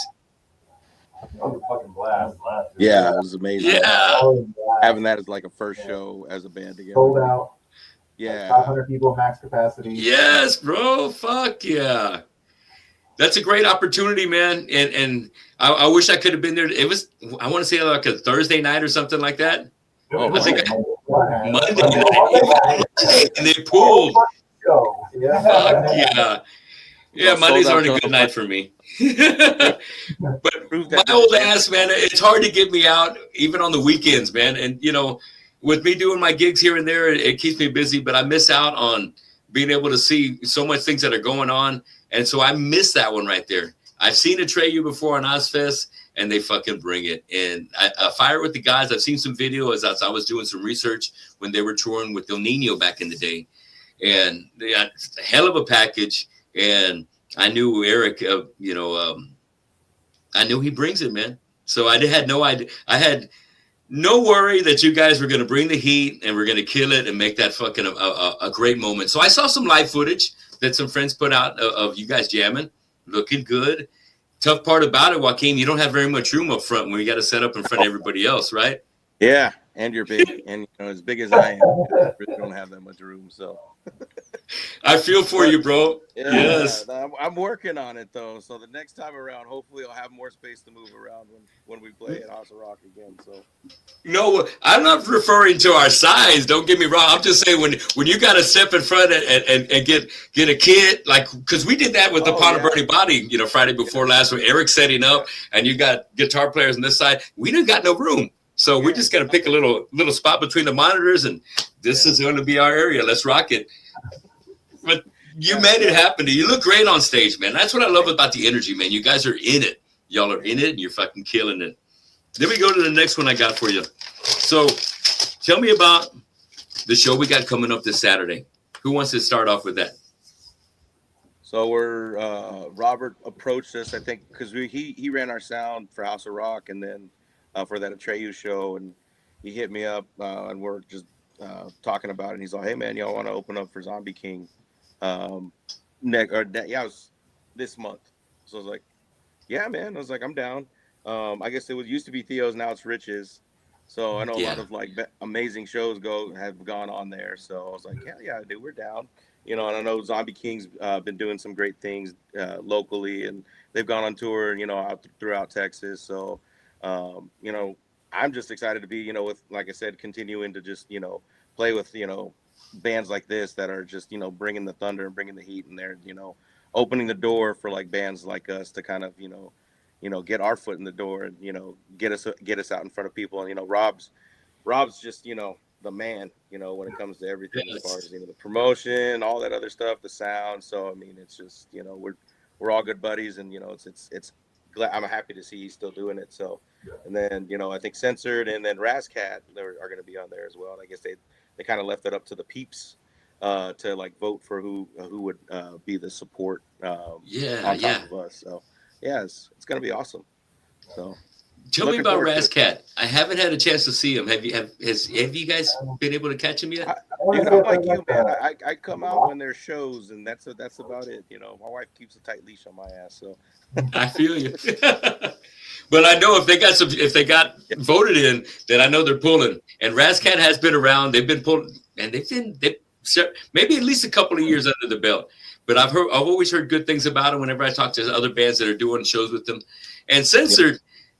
Oh, fucking blast. Yeah, it was amazing. Yeah. Having that as like a first show as a band together. Sold out. Yeah. 500 people max capacity. Yes, bro. Fuck yeah. That's a great opportunity, man. And I wish I could have been there. It was, I want to say like a Thursday night or something like that. Oh, I think Monday night. And they pulled. Yeah. Fuck yeah. Yeah, Mondays aren't a good night for me. But my old ass, man, it's hard to get me out even on the weekends, man. And, with me doing my gigs here and there, it keeps me busy, but I miss out on being able to see so much things that are going on. And so I miss that one right there. I've seen Atreyu before on Ozfest, and they fucking bring it. And Fire with the Gods, I've seen some video as I was doing some research when they were touring with El Nino back in the day. And they got a hell of a package. And I knew Eric, I knew he brings it, man. So I had no idea. I had no worry that you guys were going to bring the heat and we're going to kill it and make that fucking a great moment. So I saw some live footage that some friends put out of you guys jamming, looking good. Tough part about it, Joaquin, you don't have very much room up front when you got to set up in front of everybody else, right? Yeah, and you're big, and as big as I am, I really don't have that much room. So I feel for you, bro. Yeah, yes, I'm working on it though. So the next time around, hopefully, I'll have more space to move around when we play at House of Rock again. So no, I'm not referring to our size. Don't get me wrong. I'm just saying when you got to step in front and get a kid, like, because we did that with the Pot of Burning Body, Friday before last, with Eric setting up, and you got guitar players on this side. We didn't got no room. So we just got to pick a little spot between the monitors, and this is going to be our area. Let's rock it. But you made it happen. You look great on stage, man. That's what I love about the energy, man. You guys are in it. Y'all are in it, and you're fucking killing it. Then we go to the next one I got for you. So tell me about the show we got coming up this Saturday. Who wants to start off with that? So we're Robert approached us, I think, because he ran our sound for House of Rock, and then for that Atreyu show, and he hit me up, and we're just talking about it. And he's like, "Hey man, y'all want to open up for Zombie King?" It was this month. So I was like, "Yeah, man." I was like, "I'm down." I guess it used to be Theo's, now it's Rich's. So I know a lot of like amazing shows have gone on there. So I was like, "Yeah, dude, we're down." And I know Zombie King's been doing some great things locally, and they've gone on tour, out throughout Texas. So. I'm just excited to be, with, like I said, continuing to just, play with, bands like this that are just, bringing the thunder and bringing the heat, and they're, opening the door for like bands like us to kind of, get our foot in the door and, get us out in front of people. And, Rob's just, the man, when it comes to everything, as far as, the promotion, all that other stuff, the sound. So, I mean, it's just, we're all good buddies, and, it's glad, I'm happy to see he's still doing it. So, and then, I think Censored and then Razcat are going to be on there as well. And I guess they kind of left it up to the peeps to like vote for who would be the support on top of us. So yeah, it's gonna be awesome. So Tell me looking about forward to it. Razcat. I haven't had a chance to see him. Have you guys been able to catch him yet? Dude, I'm like you, man. I come out when there's shows, and that's about it. You know, my wife keeps a tight leash on my ass, so I feel you. But I know if they got voted in, then I know they're pulling. And Razcat has been around. They've been pulling, and they've maybe at least a couple of years under the belt. But I've always heard good things about them whenever I talk to other bands that are doing shows with them. And Censored,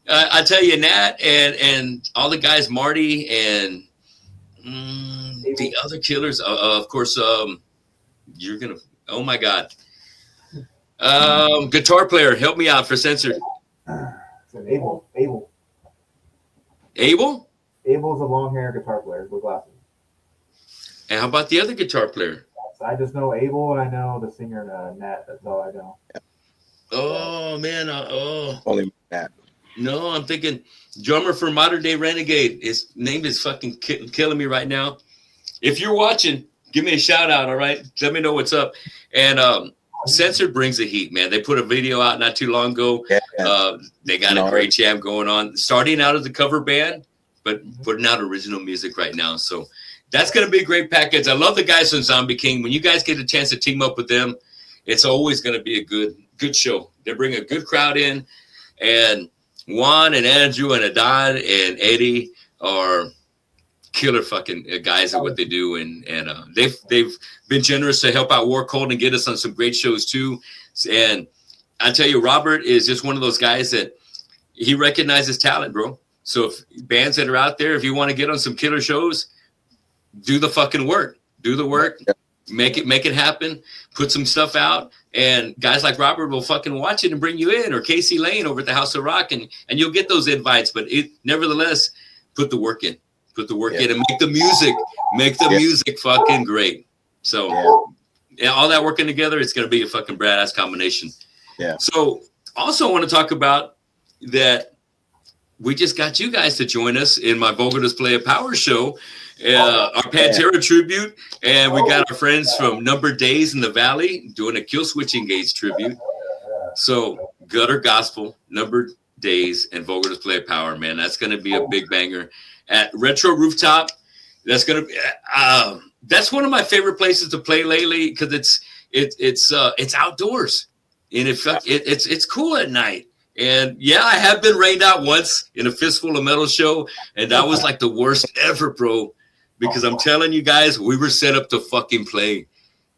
I tell you, Nat and all the guys, Marty and the other killers, of course. You're gonna. Oh my God. Guitar player, help me out for Censored. Abel. Abel? Abel's a long hair guitar player with glasses. And how about the other guitar player? I just know Abel and I know the singer Nat. That's all I know. Oh man, only that. No, I'm thinking drummer for Modern Day Renegade. His name is fucking killing me right now. If you're watching, give me a shout out, all right? Let me know what's up. And Censored brings the heat, man. They put a video out not too long ago. Yeah. They got a great jam going on. Starting out as a cover band, but putting out original music right now. So that's going to be a great package. I love the guys from Zombie King. When you guys get a chance to team up with them, it's always going to be a good show. They bring a good crowd in. And Juan and Andrew and Adon and Eddie are killer fucking guys at what they do, and they've been generous to help out War Cold and get us on some great shows too. And I tell you, Robert is just one of those guys that he recognizes talent, bro. So if bands that are out there, if you want to get on some killer shows, do the fucking work. Do the work. Make it happen. Put some stuff out, and guys like Robert will fucking watch it and bring you in, or Casey Lane over at the House of Rock, and you'll get those invites. But nevertheless, put the work in. Put the work in and make the music fucking great. So all that working together, it's going to be a fucking badass combination. Yeah. So also want to talk about that. We just got you guys to join us in my vocalist play a power show, our Pantera tribute. And we got our friends from Numbered Days in the Valley doing a Kill Switch Engage tribute. So Gutter Gospel, Numbered Days, and vocalist play a power, man. That's going to be a big banger. At Retro Rooftop, that's gonna be that's one of my favorite places to play lately because it's outdoors and it's cool at night. And yeah, I have been rained out once in a Fistful of Metal show, and that was like the worst ever, bro. Because I'm telling you guys, we were set up to fucking play.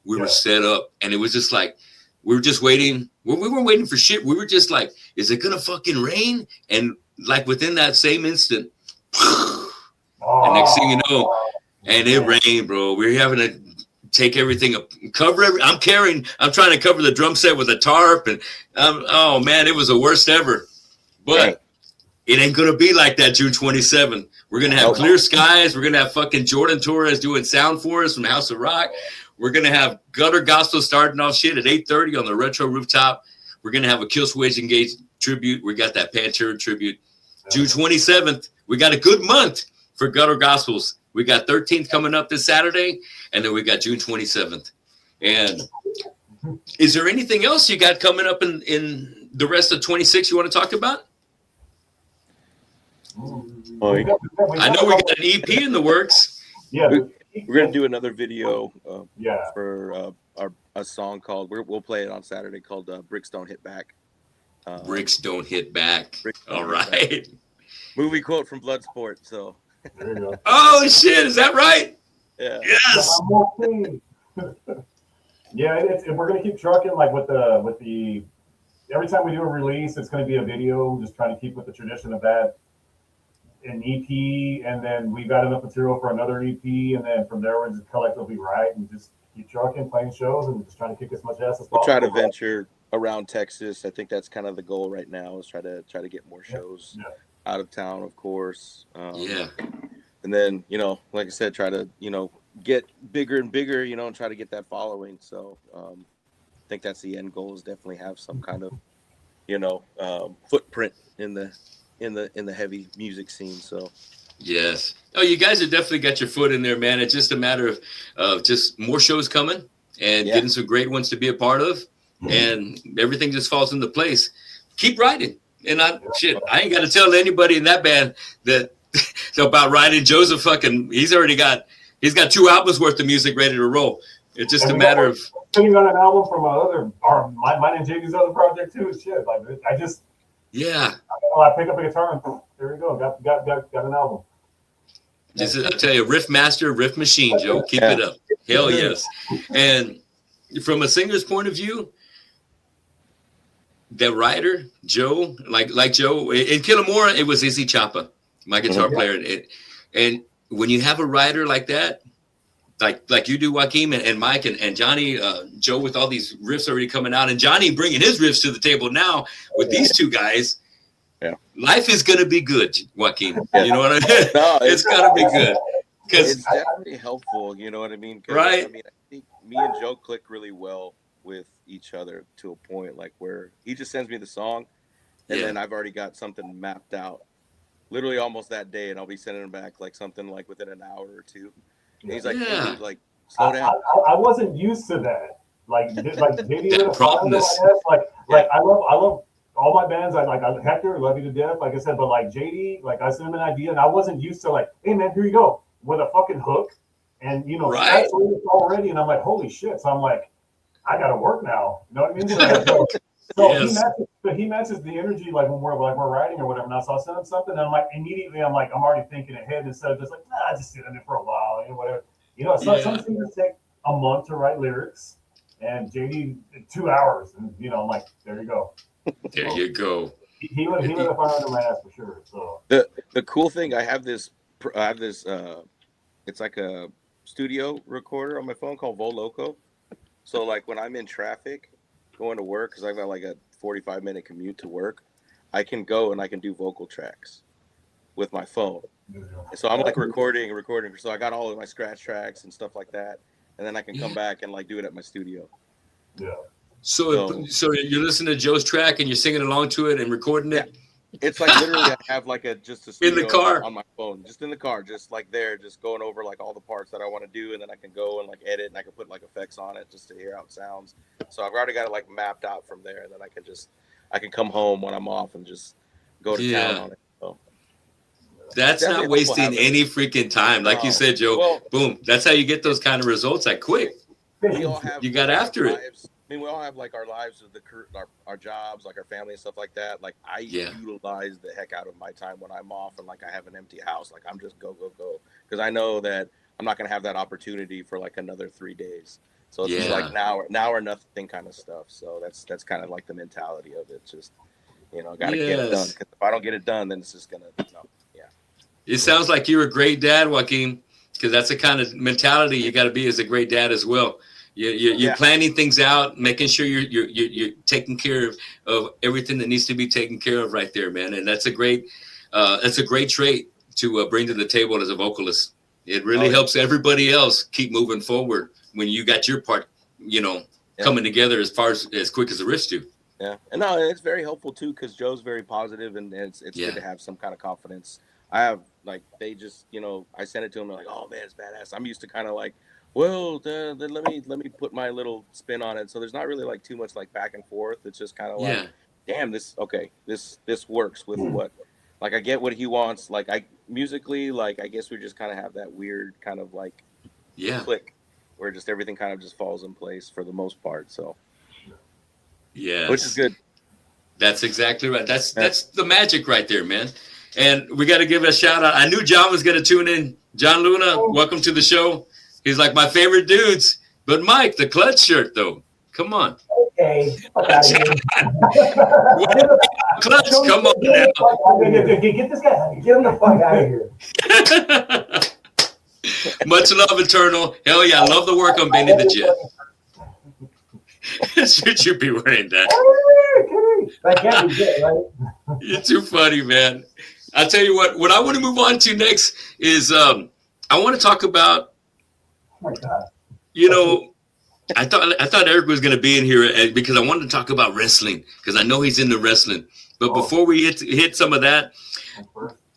We were set up, and it was just like we were just waiting. We weren't waiting for shit. We were just like, is it gonna fucking rain? And like within that same instant. And next thing you know, and it rained, bro. We're having to take everything up, I'm trying to cover the drum set with a tarp, and oh man, it was the worst ever. But it ain't gonna be like that June 27th. We're gonna have clear skies. We're gonna have fucking Jordan Torres doing sound for us from House of Rock. We're gonna have Gutter Gospel starting off shit at 8:30 on the Retro Rooftop. We're gonna have a Kill Switch Engage tribute. We got that Pantera tribute. June 27th. We got a good month for Gutter Gospels. We got 13th coming up this Saturday, and then we got June 27th. And is there anything else you got coming up in the rest of 26 you want to talk about? I know we got an EP in the works. Yeah, we're gonna do another video. For a song called we'll play it on Saturday called Bricks Don't Hit Back. Bricks Don't Hit Back. All right. Back. Movie quote from Bloodsport. So. There you go. Oh shit! Is that right? Yeah. Yes. Yeah, we're gonna keep trucking like with the. Every time we do a release, it's gonna be a video. Just trying to keep with the tradition of that. An EP, and then we got enough material for another EP, and then from there we're just collectively write and just keep trucking, playing shows, and just trying to kick as much ass as possible. We'll try to venture around Texas. I think that's kind of the goal right now. Is try to get more shows. Yeah. Out of town, of course. And then, like I said, try to, get bigger and bigger, and try to get that following. So I think that's the end goal, is definitely have some kind of, footprint in the heavy music scene. So. Yes. Oh, you guys have definitely got your foot in there, man. It's just a matter of just more shows coming and getting some great ones to be a part of. And everything just falls into place. keep writing. And I ain't got to tell anybody in that band that about writing. Joseph he's got 2 albums worth of music ready to roll. It's just a matter of sitting on an album from mine and JD's other project too. Shit, like I pick up a guitar and there we go, got an album. I tell you, riff master, riff machine, Joe. Keep it up. Hell yes. And from a singer's point of view, the writer, Joe, like Joe, in Killamora, it was Izzy Chapa, my guitar player. And when you have a writer like that, like you do, Joaquin and Mike and Johnny, Joe, with all these riffs already coming out, and Johnny bringing his riffs to the table now with these 2 guys, life is going to be good, Joaquin. You know what I mean? No, it's going to be good. Because it's definitely helpful, you know what I mean? Right. I mean, I think me and Joe click really well with each other to a point like where he just sends me the song and then I've already got something mapped out literally almost that day, and I'll be sending him back like something like within an hour or 2. And he's like, hey, dude, like slow down. I wasn't used to that. Like JD that promptness. Like I love all my bands. I Hector, love you to death, like I said, but like JD, like I sent him an idea and I wasn't used to like, hey man, here you go with a fucking hook, and you know, right. already, and I'm like, holy shit. So I'm like, I gotta work now. You know what I mean? So yes. he matches the energy like when we're writing or whatever. Now, so I'll send him something, and I'm like, immediately I'm already thinking ahead instead of just like, just sit in it for a while, and whatever. You know, some singers take a month to write lyrics, and JD 2 hours, and you know, I'm like, there you go. There you go. He lit a fire under my ass for sure. So the cool thing, I have this it's like a studio recorder on my phone called Voloco. So like when I'm in traffic going to work, because I've got like a 45-minute commute to work, I can go and I can do vocal tracks with my phone. So I'm like recording. So I got all of my scratch tracks and stuff like that, and then I can come back and like do it at my studio. Yeah. So you're listening to Joe's track and you're singing along to it and recording it. It's like literally I have like just a studio in the car on my phone, just in the car, just like there, just going over like all the parts that I want to do, and then I can go and like edit, and I can put like effects on it just to hear how it sounds. So I've already got it like mapped out from there, and then I can come home when I'm off and just go to town on it. So that's not wasting any freaking time, like you said, Joe. Well, boom, that's how you get those kind of results like quick. You got after it. I mean, we all have like our lives, our jobs, like our family and stuff like that. Like I utilize the heck out of my time when I'm off and like I have an empty house. Like I'm just go because I know that I'm not gonna have that opportunity for like another 3 days. So it's just like now or nothing kind of stuff. So that's kind of like the mentality of it. Just gotta get it done. Because if I don't get it done, then it's just gonna It sounds like you're a great dad, Joaquin, because that's the kind of mentality you got to be as a great dad as well. You're planning things out, making sure you're taking care of everything that needs to be taken care of right there, man. And that's a great trait to bring to the table as a vocalist. It really helps everybody else keep moving forward when you got your part, coming together as quick as the riffs do. Yeah, and no, it's very helpful too because Joe's very positive, and it's good to have some kind of confidence. I have like they just I sent it to him, they're like, oh man, it's badass. I'm used to kind of like, well, then let me put my little spin on it. So there's not really like too much like back and forth. It's just kind of like, damn, this works with what, like I get what he wants. Like musically, like I guess we just kind of have that weird kind of like click where just everything kind of just falls in place for the most part. So which is good. That's exactly right. That's the magic right there, man. And we got to give a shout out. I knew John was going to tune in. John Luna, welcome to the show. He's like my favorite dudes. But Mike, the clutch shirt, though. Come on. Okay. Clutch, come on now. Get this guy. Get him the fuck out of here. Much love, Eternal. Hell yeah, I love the work on Benny the Jet. Should you be wearing that? That can't be good, right? You're too funny, man. I'll tell you what I want to move on to next is I want to talk about, oh my God. I thought Eric was going to be in here because I wanted to talk about wrestling because I know he's into wrestling. But before we hit some of that,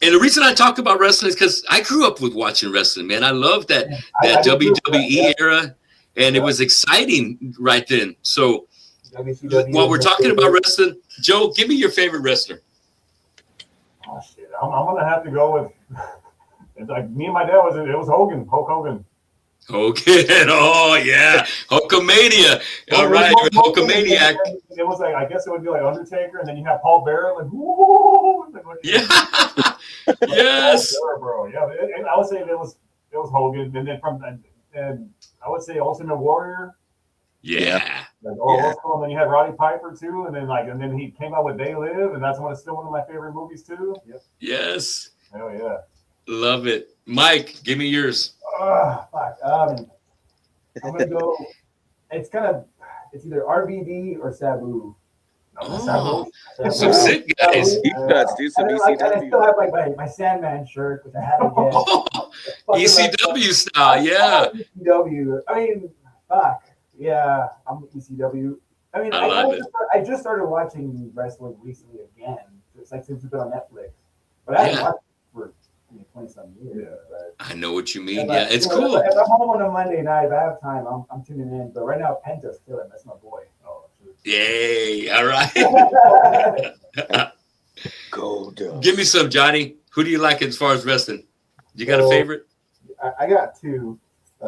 and the reason I talk about wrestling is because I grew up with watching wrestling, man. I love that WWE era, and it was exciting right then. So WCW. While we're talking about wrestling, Joe, give me your favorite wrestler. Oh shit! I'm gonna have to go with. It's like me and my dad it was Hulk Hogan. Okay. Oh yeah, Hulkamania. All right, Hulkamaniac. It was like, I guess it would be like Undertaker, and then you have Paul Bearer, like whoa. Yeah. Yes. Paul Bearer, bro. Yeah, and I would say it was Hogan, and then and I would say Ultimate Warrior. Yeah. Like, and then you had Roddy Piper too, and then he came out with They Live, and that's still one of my favorite movies too. Yep. Yes. Hell yeah. Love it. Mike, give me yours. Fuck. I'm gonna go. It's either RVD or Sabu. Oh, some sick guys. Deep cuts, dude. Some I still have like my Sandman shirt, which I have again. ECW style, yeah. ECW. I mean, fuck. Yeah, I'm ECW. I mean, I just started watching wrestling recently again. It's like since it's been on Netflix. But I haven't watched it for 20-some years. Yeah. But, I know what you mean. Yeah, it's cool. If I'm home on a Monday night, if I have time, I'm tuning in. But right now, Penta's killing. That's my boy. Oh, yay. All right. Gold. Give me some, Johnny. Who do you like as far as wrestling? You got a favorite? I got two.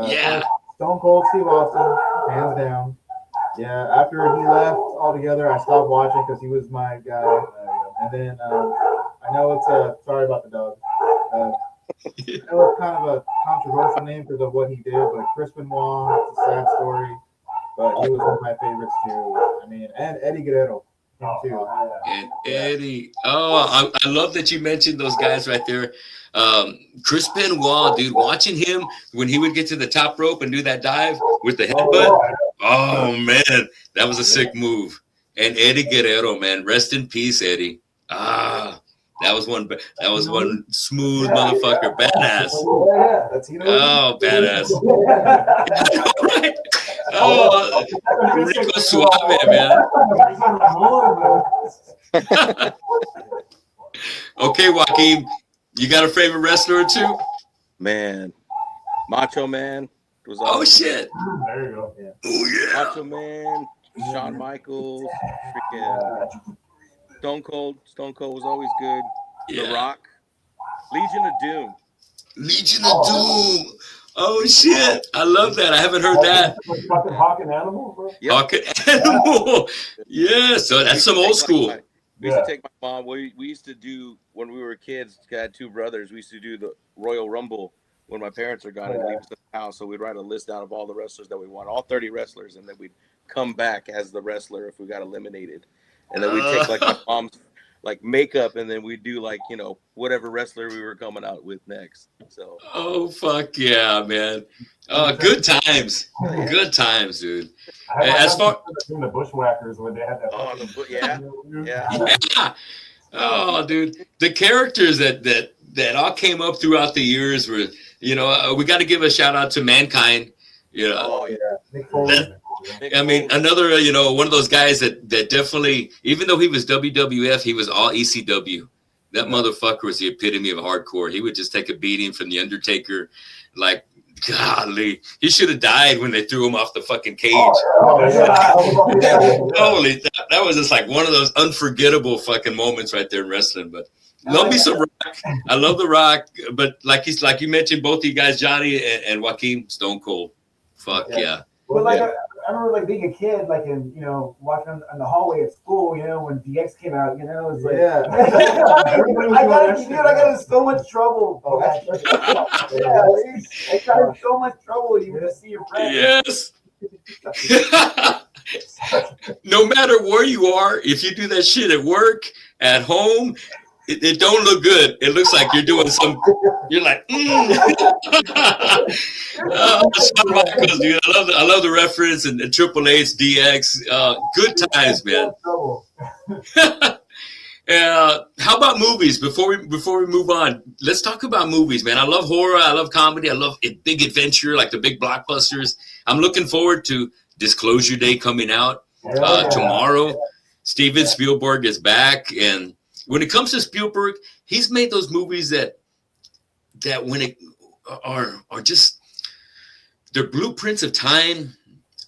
Yeah. Stone Cold Steve Austin, hands down. Yeah, after he left altogether, I stopped watching because he was my guy. And then I know it's sorry about the dog. I know it's kind of a controversial name because of what he did, but Chris Benoit, it's a sad story. But he was one of my favorites too. I mean, and Eddie Guerrero too. And Eddie. Oh, I love that you mentioned those guys right there. Chris Benoit, dude, watching him when he would get to the top rope and do that dive with the headbutt. Oh man, that was a sick move. And Eddie Guerrero, man, rest in peace, Eddie. That was one smooth motherfucker, badass. Oh, badass. Right. Oh, Rico Suave, man. Okay, Joaquin, you got a favorite wrestler or two? Man, Macho Man. Oh shit! There you go. Yeah. Oh yeah. Macho Man, Shawn Michaels, freaking Stone Cold. Stone Cold was always good. Yeah. The Rock, Legion of Doom. Legion of Doom. Oh shit! I love that. I haven't heard that. Fucking Hawk and Animal, bro. Yep. Hawk and Animal. Yeah. So that's some old school. We used to take my mom. We used to do when we were kids. I had two brothers. We used to do the Royal Rumble when my parents are gone and leave us at the house. So we'd write a list out of all the wrestlers that we want, all 30 wrestlers, and then we'd come back as the wrestler if we got eliminated. And then we'd take like my mom's like makeup, and then we'd do like, you know, whatever wrestler we were coming out with next. So. Oh fuck yeah, man! Good times, good times, dude. As far the Bushwhackers when they had that. Oh, yeah. Yeah. Oh, dude, the characters that all came up throughout the years were, you know, we got to give a shout out to Mankind. You know, oh yeah. I mean, another, you know, one of those guys that definitely, even though he was WWF, he was all ECW. That motherfucker was the epitome of hardcore. He would just take a beating from the Undertaker, like, golly, he should have died when they threw him off the fucking cage. Holy, that was just like one of those unforgettable fucking moments right there in wrestling. But love me some Rock. I love the Rock, but like you mentioned, both of you guys, Johnny and Joaquin, Stone Cold. Fuck yeah. But like I remember like being a kid, like in, you know, walking on the hallway at school, you know, when DX came out, you know, it was like, I got in so much trouble. I got in so much trouble even to see your friends. Yes. No matter where you are, if you do that shit at work, at home, it don't look good. It looks like you're doing you're like, Shawn Michaels, dude. I love the reference and Triple H, DX. Good times, man. How about movies? Before we move on, let's talk about movies, man. I love horror. I love comedy. I love big adventure, like the big blockbusters. I'm looking forward to Disclosure Day coming out tomorrow. Steven Spielberg is back, and when it comes to Spielberg, he's made those movies that when it are just they're blueprints of time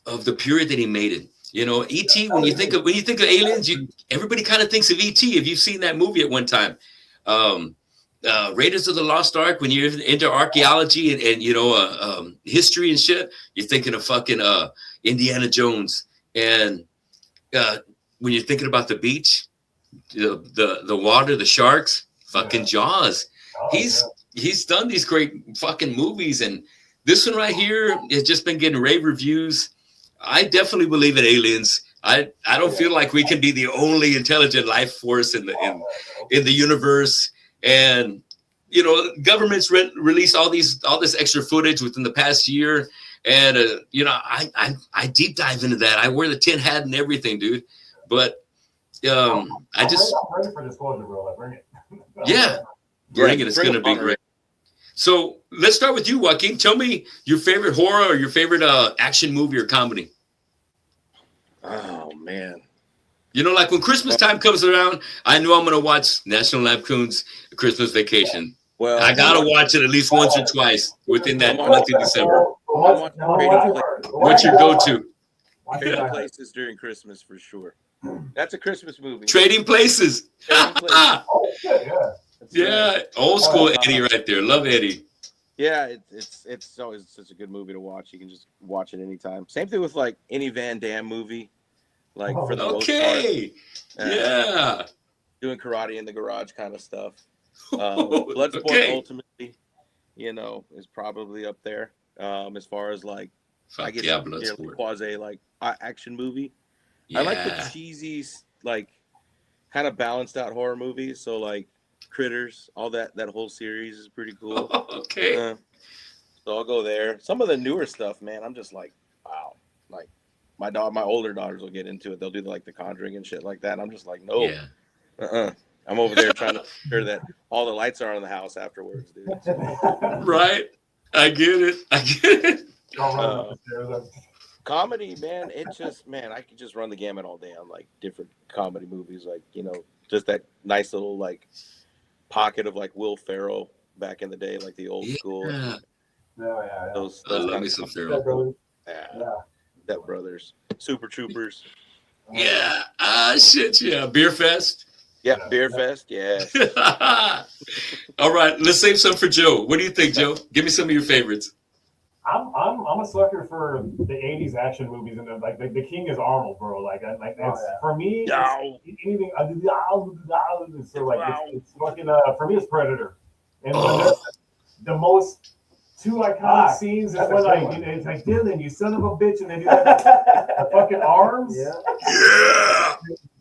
of the period that he made it. You know, E.T. When you think of aliens, everybody kind of thinks of E.T. If you've seen that movie at one time, Raiders of the Lost Ark. When you're into archaeology and you know history and shit, you're thinking of fucking Indiana Jones. And when you're thinking about the beach, the water, the sharks, fucking Jaws. He's done these great fucking movies, and this one right here has just been getting rave reviews. I definitely believe in aliens. I don't feel like we can be the only intelligent life force in the universe. And you know, governments released all this extra footage within the past year, and you know, I deep dive into that. I wear the tin hat and everything, dude. But I just I'm ready for disclosure, bro. Like, bring it. Yeah, bring it. It's gonna be great. So let's start with you, Joaquin. Tell me your favorite horror or your favorite action movie or comedy. Oh man. You know, like when Christmas time comes around, I know I'm gonna watch National Lampoon's Christmas Vacation. Well, I gotta watch it at least once or twice within that month in December. What's your go-to? Trading Places during Christmas for sure. That's a Christmas movie. Trading Places. Trading Places. Yeah, old school Eddie right there. Love Eddie. Yeah, it's always such a good movie to watch. You can just watch it anytime. Same thing with like any Van Damme movie, like for the most part. Yeah. Doing karate in the garage kind of stuff. Bloodsport ultimately, you know, is probably up there. As far as like, I guess quasi like action movie. Yeah. I like the cheesy, like kind of balanced out horror movies. So like Critters, all that whole series is pretty cool. So I'll go there. Some of the newer stuff, man, I'm just like, wow. Like my older daughters will get into it. They'll do like The Conjuring and shit like that. And I'm just like, no. Yeah. I'm over there trying to make sure that all the lights are on the house afterwards, dude. Right. I get it. Comedy, man, I could just run the gamut all day on like different comedy movies. Like, you know, just that nice little like pocket of like Will Ferrell back in the day, like the old school. Those I love me some Ferrell. Step Brothers, Super Troopers. Yeah. Shit. Yeah. Beer Fest. Yeah. Beer Fest. Yeah. All right. Let's save some for Joe. What do you think, Joe? Give me some of your favorites. I'm a sucker for the '80s action movies, and like the King is Arnold, bro. Like that's for me. Anything. So like it's fucking for me it's Predator, and the most two iconic scenes is when like you know, it's like Dylan, you son of a bitch, and they do the fucking arms.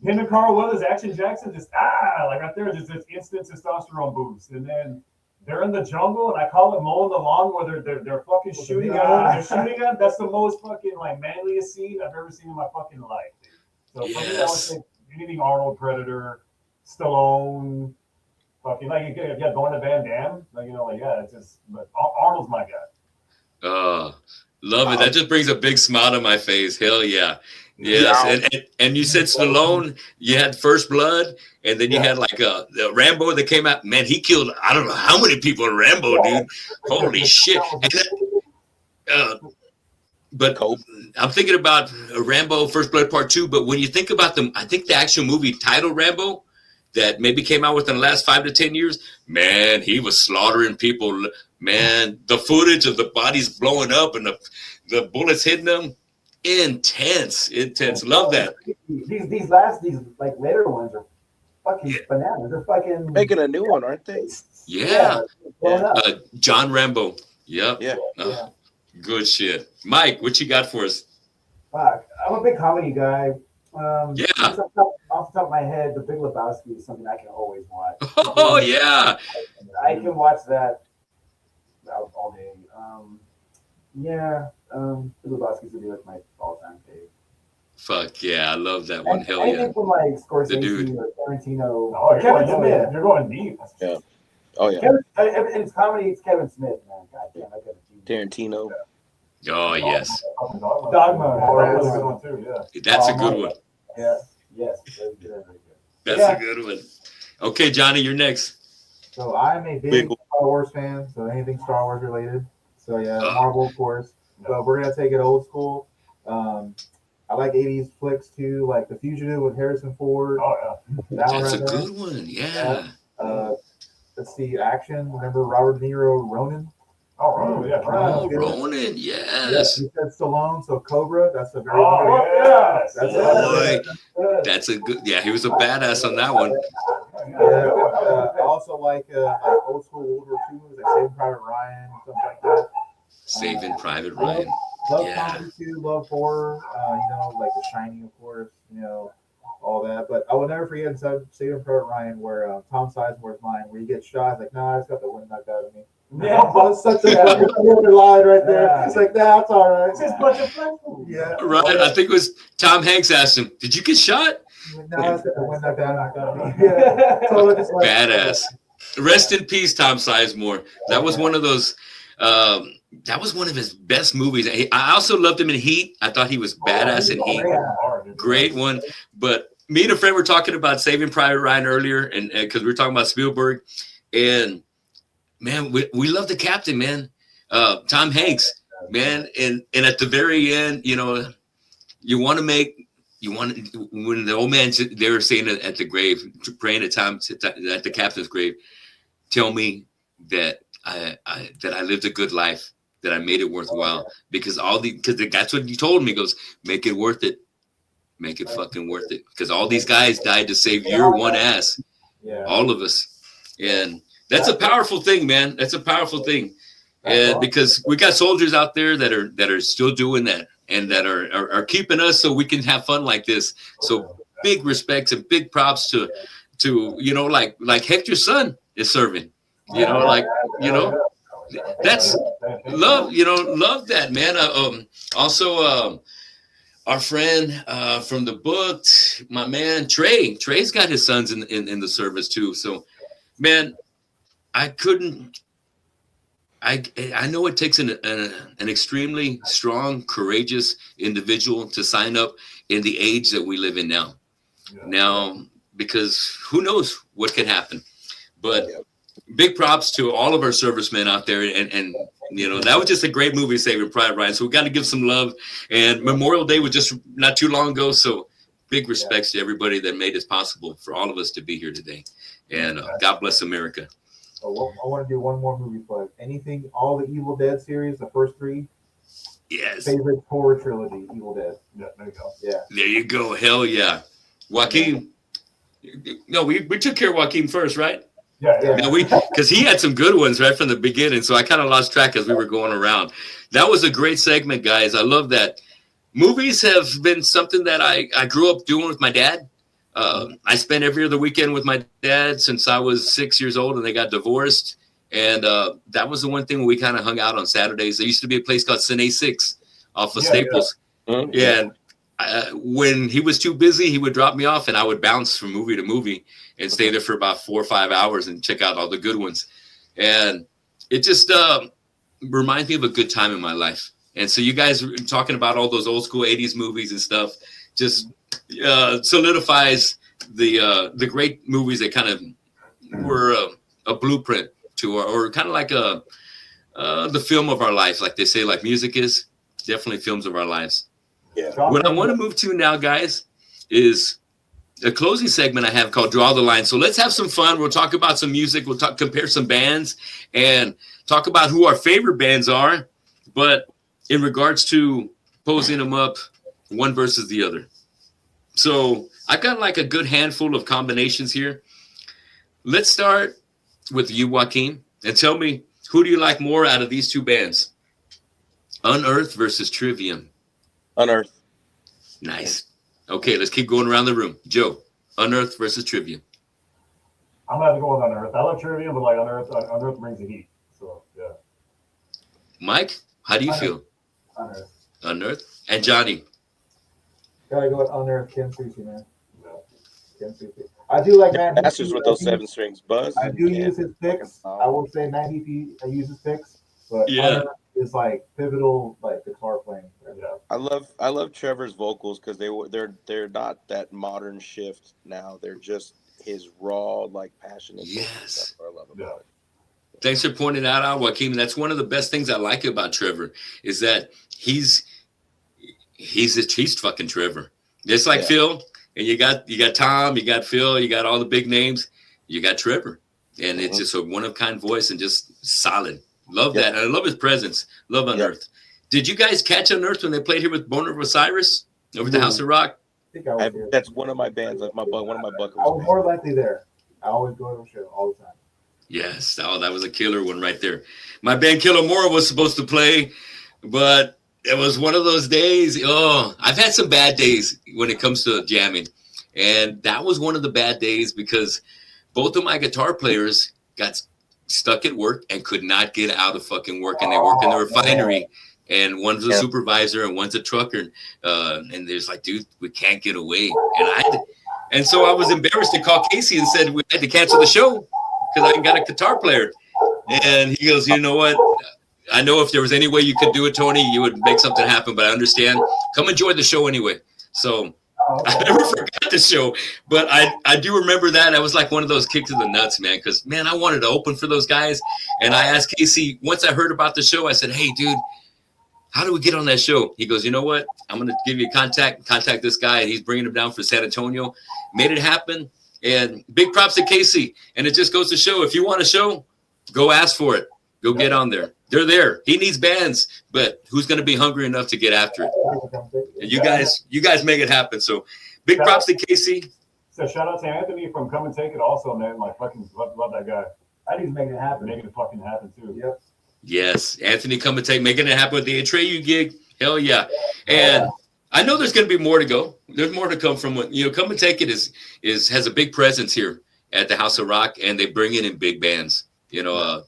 Him and Carl Weathers, Action Jackson, just like right there, just this instant testosterone boost, and then. They're in the jungle, and I call it mowing the lawn where they're fucking shooting at. They're shooting at. That's the most fucking like manliest scene I've ever seen in my fucking life. So for me, I would say anything Arnold, Predator, Stallone, fucking like going to Van Damme, like you know, like it's just. But Arnold's my guy. Love it. That just brings a big smile to my face. Hell yeah. Yes, and you said Stallone, you had First Blood, and then you had like the Rambo that came out. Man, he killed I don't know how many people in Rambo, dude. Holy shit! But I'm thinking about Rambo First Blood Part 2. But when you think about them, I think the actual movie titled Rambo that maybe came out within the last 5 to 10 years. Man, he was slaughtering people. Man, the footage of the bodies blowing up and the bullets hitting them. Intense. Love that. These like later ones are fucking bananas. They're fucking making a new one, aren't they? John Rambo. Yep. Good shit. Mike, what you got for us? Fuck, I'm a big comedy guy. Off the top of my head, The Big Lebowski is something I can always watch. Oh yeah. I can watch that all day. The Lebowski's would be like my all-time fave. Fuck yeah, I love that one. Hell yeah. Anything from like Scorsese or Tarantino. Kevin Smith. You're going deep. Yeah. Oh yeah. It's comedy. It's Kevin Smith, man. God damn, I got Tarantino. Oh yes. Dogma. That's a good one. Yes. That's a good one. Okay, Johnny, you're next. So I'm a big Star Wars fan. So anything Star Wars related. So Marvel, of course. But we're gonna take it old school. I I like 80s flicks too, like The Fugitive with Harrison Ford. Oh yeah. That one That's a right there. good one. Yeah. Let's see, action. Remember Robert De Niro, Ronin? Oh, right. Yeah. Right. Oh, Ronin. Yeah, Yes. he said Stallone, so Cobra. That's a very Oh yes. That's Boy, that's a good. Yeah, he was a badass on that one. Yeah, I also like old school World War II movies, like Saving Private Ryan, something like that. Saving Private Ryan. Love Yeah. comedy too, love horror. Like The Shining, of course. All that. But I will never forget Saving Private Ryan, where Tom Sizemore's line, where he gets shot. He's like, "No, I just got the wind knocked out of me." Yeah. That's such a line right there. Yeah. It's like, "Nah, it's all right." It's just a bunch of flex movies. Yeah. Right. I think it was Tom Hanks asked him, "Did you get shot?" No, I just got the wind knocked out of me. Yeah. So it's just like, Badass. Rest in peace, Tom Sizemore. That was one of those. That was one of his best movies. I also loved him in Heat. I thought he was badass in Heat. Great one. But me and a friend were talking about Saving Private Ryan earlier, and because we were talking about Spielberg, and man, we love the captain, man. Tom Hanks, man, and at the very end, when the old man, they were saying at the grave, praying at the captain's grave, tell me that I lived a good life, that I made it worthwhile, because that's what he told me. He goes, make it worth it. Make it fucking worth it. Because all these guys died to save your one ass. yeah. All of us. And that's a powerful thing, man. That's a powerful thing. And because we got soldiers out there that are still doing that, and that are keeping us so we can have fun like this. So big respects and big props to like Hector's son is serving. That's love. Love that, man. Also, our friend from the book, my man Trey. Trey's got his sons in the service too. So, man, I know it takes an extremely strong, courageous individual to sign up in the age that we live in now. Yeah. Now, because who knows what can happen. But big props to all of our servicemen out there. And that was just a great movie, Saving Private Ryan. So we got to give some love. And Memorial Day was just not too long ago. So big respects to everybody that made it possible for all of us to be here today. And God bless America. Oh, I want to do one more movie plug. All the Evil Dead series, the first 3. Yes. Favorite horror trilogy, Evil Dead. Yeah, there you go. Yeah. There you go. Hell yeah. Joaquin. No, we took care of Joaquin first, right? Yeah. No, because he had some good ones right from the beginning. So I kind of lost track as we were going around. That was a great segment, guys. I love that. Movies have been something that I grew up doing with my dad. I spent every other weekend with my dad since I was 6 years old, and they got divorced. And that was the one thing we kind of hung out on Saturdays. There used to be a place called Cine 6 off of Staples. Yeah. And when he was too busy, he would drop me off, and I would bounce from movie to movie and stay there for about 4 or 5 hours and check out all the good ones. And it just reminds me of a good time in my life. And so you guys were talking about all those old school 80s movies and stuff, just solidifies the great movies that kind of were a blueprint to or kind of like the film of our life, like they say, like music is definitely films of our lives. Yeah. What I want to move to now, guys, is a closing segment I have called Draw the Line. So let's have some fun. We'll talk about some music. We'll compare some bands and talk about who our favorite bands are. But in regards to posing them up one versus the other. So I've got like a good handful of combinations here. Let's start with you, Joaquin, and tell me, who do you like more out of these two bands? Unearth versus Trivium. Unearth. Nice. Okay, let's keep going around the room. Joe, Unearth versus Trivium. I'm gonna have to go with Unearth. I love Trivium, but like Unearth brings the heat. So yeah. Mike, how do you feel? Unearth. Unearth. And Johnny. Gotta go with Unearth, Ken Sushi, man. Yeah. Ken Sushi. I do like Matt. Masters with those 7 strings. Buzz. I do use his picks. I will say Matt Heafy, I use his picks, but Unearth is like pivotal, like guitar playing. Yeah. I love Trevor's vocals because they're not that modern shift now. They're just his raw, like passionate. Yes. That's what I love about it. Thanks for pointing that out, Joaquin. That's one of the best things I like about Trevor is that he's he's fucking Trevor. Just like Phil, and you got Tom, you got Phil, you got all the big names, you got Trevor, and it's just a one of kind voice and just solid. Love that. And I love his presence. Love Unearthed. Did you guys catch Unearthed when they played here with Born of Osiris over at the House of Rock? I think I was there. That's one of my bands, like one of my bucket I was lists. more likely there. I always go to the show all the time. Yes. Oh, that was a killer one right there. My band Killer Mora was supposed to play, but it was one of those days. Oh, I've had some bad days when it comes to jamming. And that was one of the bad days because both of my guitar players got stuck at work and could not get out of fucking work. And they work in the refinery. And one's a supervisor and one's a trucker. And there's like, dude, we can't get away. And so I was embarrassed to call Casey and said we had to cancel the show because I got a guitar player. And he goes, you know what? I know if there was any way you could do it, Tony, you would make something happen, but I understand. Come enjoy the show anyway. So I never forgot the show, but I do remember that. I was like one of those kicks to the nuts, man, because, man, I wanted to open for those guys. And I asked Casey, once I heard about the show, I said, hey, dude, how do we get on that show? He goes, you know what? I'm going to give you a contact this guy, and he's bringing him down for San Antonio. Made it happen, and big props to Casey. And it just goes to show, if you want a show, go ask for it. Go get on there. They're there. He needs bands, but who's going to be hungry enough to get after it? And you guys make it happen. So big props to Casey. So shout out to Anthony from Come and Take It also, man. Like fucking love that guy. I think he's making it happen. Making it fucking happen too. Yep. Yes, Anthony Come and Take, making it happen with the Atreyu gig. Hell yeah. And I know there's going to be more to go. There's more to come from what, Come and Take It has a big presence here at the House of Rock, and they bring it in big bands.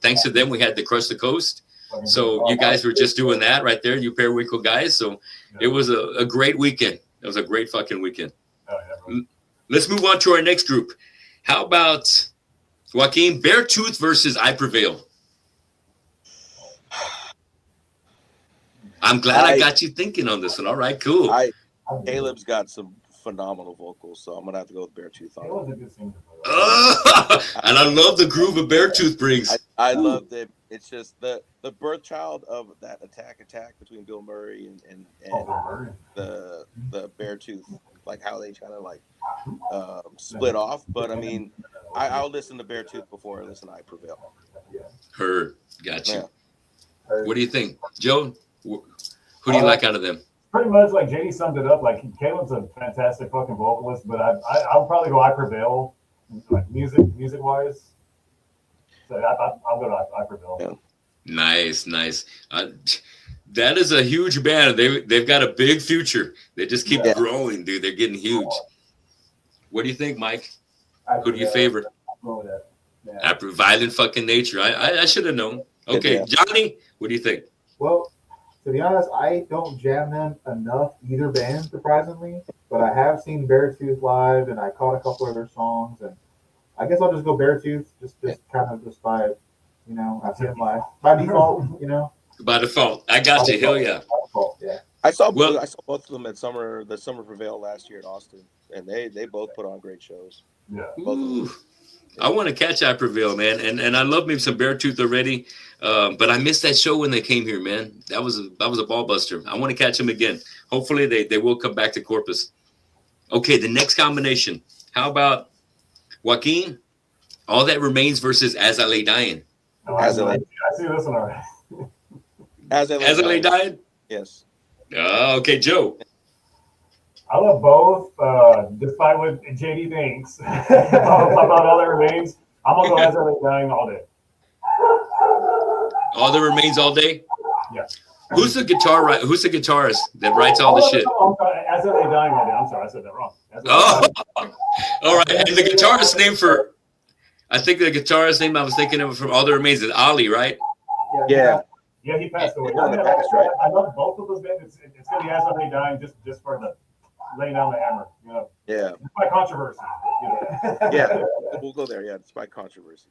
Thanks to them, we had the Crush the Coast. So you guys were just doing that right there, you Periwinkle guys. So it was a great weekend. It was a great fucking weekend. Let's move on to our next group. How about Joaquin, Beartooth versus I Prevail? I'm glad I got you thinking on this one. All right, cool. Caleb's got some phenomenal vocals, so I'm gonna have to go with Beartooth on it. was a good singer. And I love the groove a Beartooth brings. I love that. It's just the birth child of that attack between Bill Murray and the Beartooth, like how they kind of like split off. But I mean, I'll listen to Beartooth before I listen to I Prevail. Heard. Got you. Yeah. What do you think, Joe? Who do you like out of them? Pretty much like JD summed it up. Like Caleb's a fantastic fucking vocalist, but I'll probably go I Prevail, like music wise. So I'll go to I Prevail. Yeah. Nice. That is a huge band. They've got a big future. They just keep growing, dude. They're getting huge. What do you think, Mike? Who do you favor? After Violent fucking Nature. I should have known. Okay, Johnny, what do you think? Well, to be honest, I don't jam them enough, either band, surprisingly. But I have seen Beartooth live, and I caught a couple of their songs. And I guess I'll just go Beartooth, just kind of just by, I've seen them live. By default, By default. I got you. Hell yeah. By default, yeah. I saw both of them at the Summer Prevail last year in Austin, and they both put on great shows. Yeah. Ooh, I want to catch I Prevail, man, and I love me some Beartooth already, but I missed that show when they came here, man. That was a ball buster. I want to catch them again. Hopefully they will come back to Corpus. Okay, the next combination. How about Joaquin? All That Remains versus As I Lay Dying. I see this one already. As I Lay Dying? Yes. Okay, Joe. I love both, despite what JD thinks about All That Remains. I'm gonna go As I Lay Dying all day. All That Remains all day? Yeah. Who's the guitarist that writes all the shit? I'm sorry, As I Lay Dying all day. I'm sorry, I said that wrong. All right. And the guitarist name I think the guitarist name I was thinking of from All That Remains is Ali, right? Yeah. Yeah, he passed away. Yeah, that's right. I love both of those bands. It's gonna be As I Lay Dying just for the laying down the hammer, Yeah. By controversy. Yeah. We'll go there. Yeah, it's by controversy.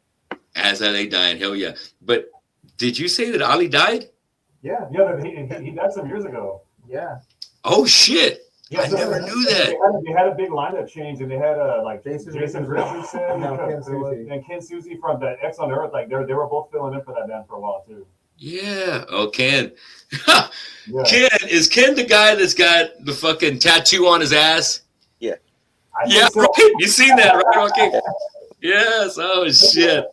As I Lay Dying, hell yeah. But did you say that Ali died? Yeah, he died some years ago. Yeah. Oh shit! Yeah, I never knew that. They had a big lineup change, and they had Jason Richardson and Ken Suzy. and Ken Suzy from the X on Earth. Like they were both filling in for that band for a while too. Yeah. Oh, Ken. Yeah. Ken the guy that's got the fucking tattoo on his ass? I Yeah, think so. right. You seen that, right? Okay. Yes. Oh shit.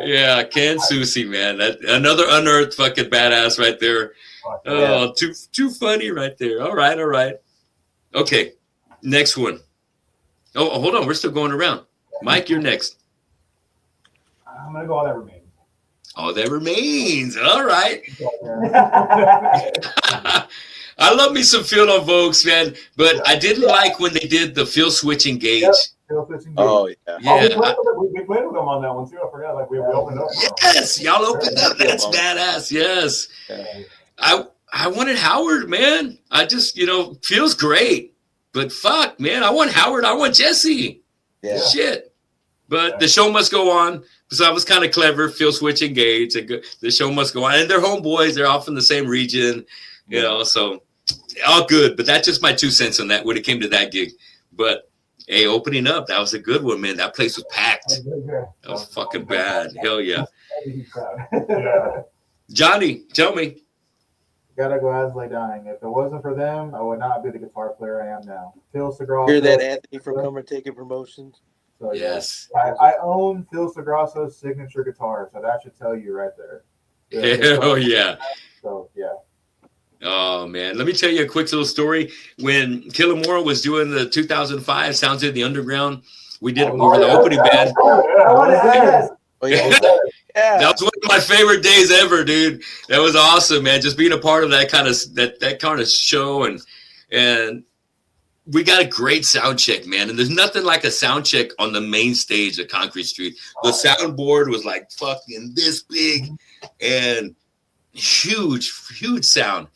Yeah, Ken Susi, man. That another unearthed fucking badass right there. Oh, too funny right there. All right. Okay. Next one. Oh, hold on. We're still going around. Mike, you're next. I'm gonna go All That Remains. All That Remains. All right. I love me some Phil on Vogues, man, but I didn't like when they did the Phil switch engage. Oh yeah. Yeah. We played with them on that one too. I forgot. Like we opened up. Yes, y'all opened up. That's badass. Yes. I wanted Howard, man. I just, feels great. But fuck, man. I want Howard. I want Jesse. Yeah. Shit. But the show must go on. So I was kind of clever. Phil switch engage. The show must go on. And they're homeboys. They're off in the same region, so all good. But that's just my 2 cents on that when it came to that gig. But hey, opening up, that was a good one, man. That place was packed. That was fucking bad. Hell yeah. Johnny, tell me. Gotta go Asley Dying. If it wasn't for them, I would not be the guitar player I am now. Phil Segrasso. Hear that, Anthony from Come and Taking Promotions? So, Yes. I own Phil Segrasso's signature guitar, so that should tell you right there. Hell yeah. So, yeah. Oh, man. Let me tell you a quick little story. When Killamora was doing the 2005 Sounds in the Underground, we did we were the opening band. Oh, yeah. That was one of my favorite days ever, dude. That was awesome, man. Just being a part of that kind of show, and we got a great sound check, man. And there's nothing like a sound check on the main stage of Concrete Street. The soundboard was like fucking this big and huge sound.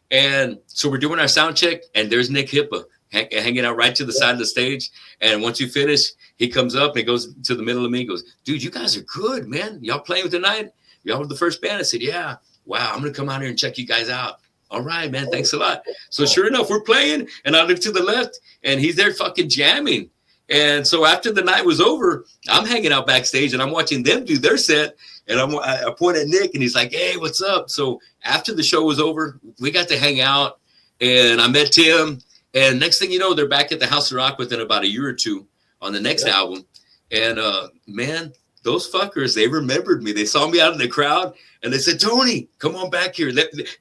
And so we're doing our sound check, and there's Nick Hippa hanging out right to the side of the stage. And once you finish, he comes up and he goes to the middle of me and goes, dude, you guys are good, man. Y'all playing tonight? Y'all were the first band? I said, yeah. Wow, I'm going to come out here and check you guys out. All right, man. Thanks a lot. So sure enough, we're playing, and I look to the left, and he's there fucking jamming. And so after the night was over, I'm hanging out backstage, and I'm watching them do their set. And I point at Nick, and he's like, hey, what's up? So after the show was over, we got to hang out, and I met Tim. And next thing you know, they're back at the House of Rock within about a year or two on the next album. And, man, those fuckers, they remembered me. They saw me out in the crowd, and they said, Tony, come on back here.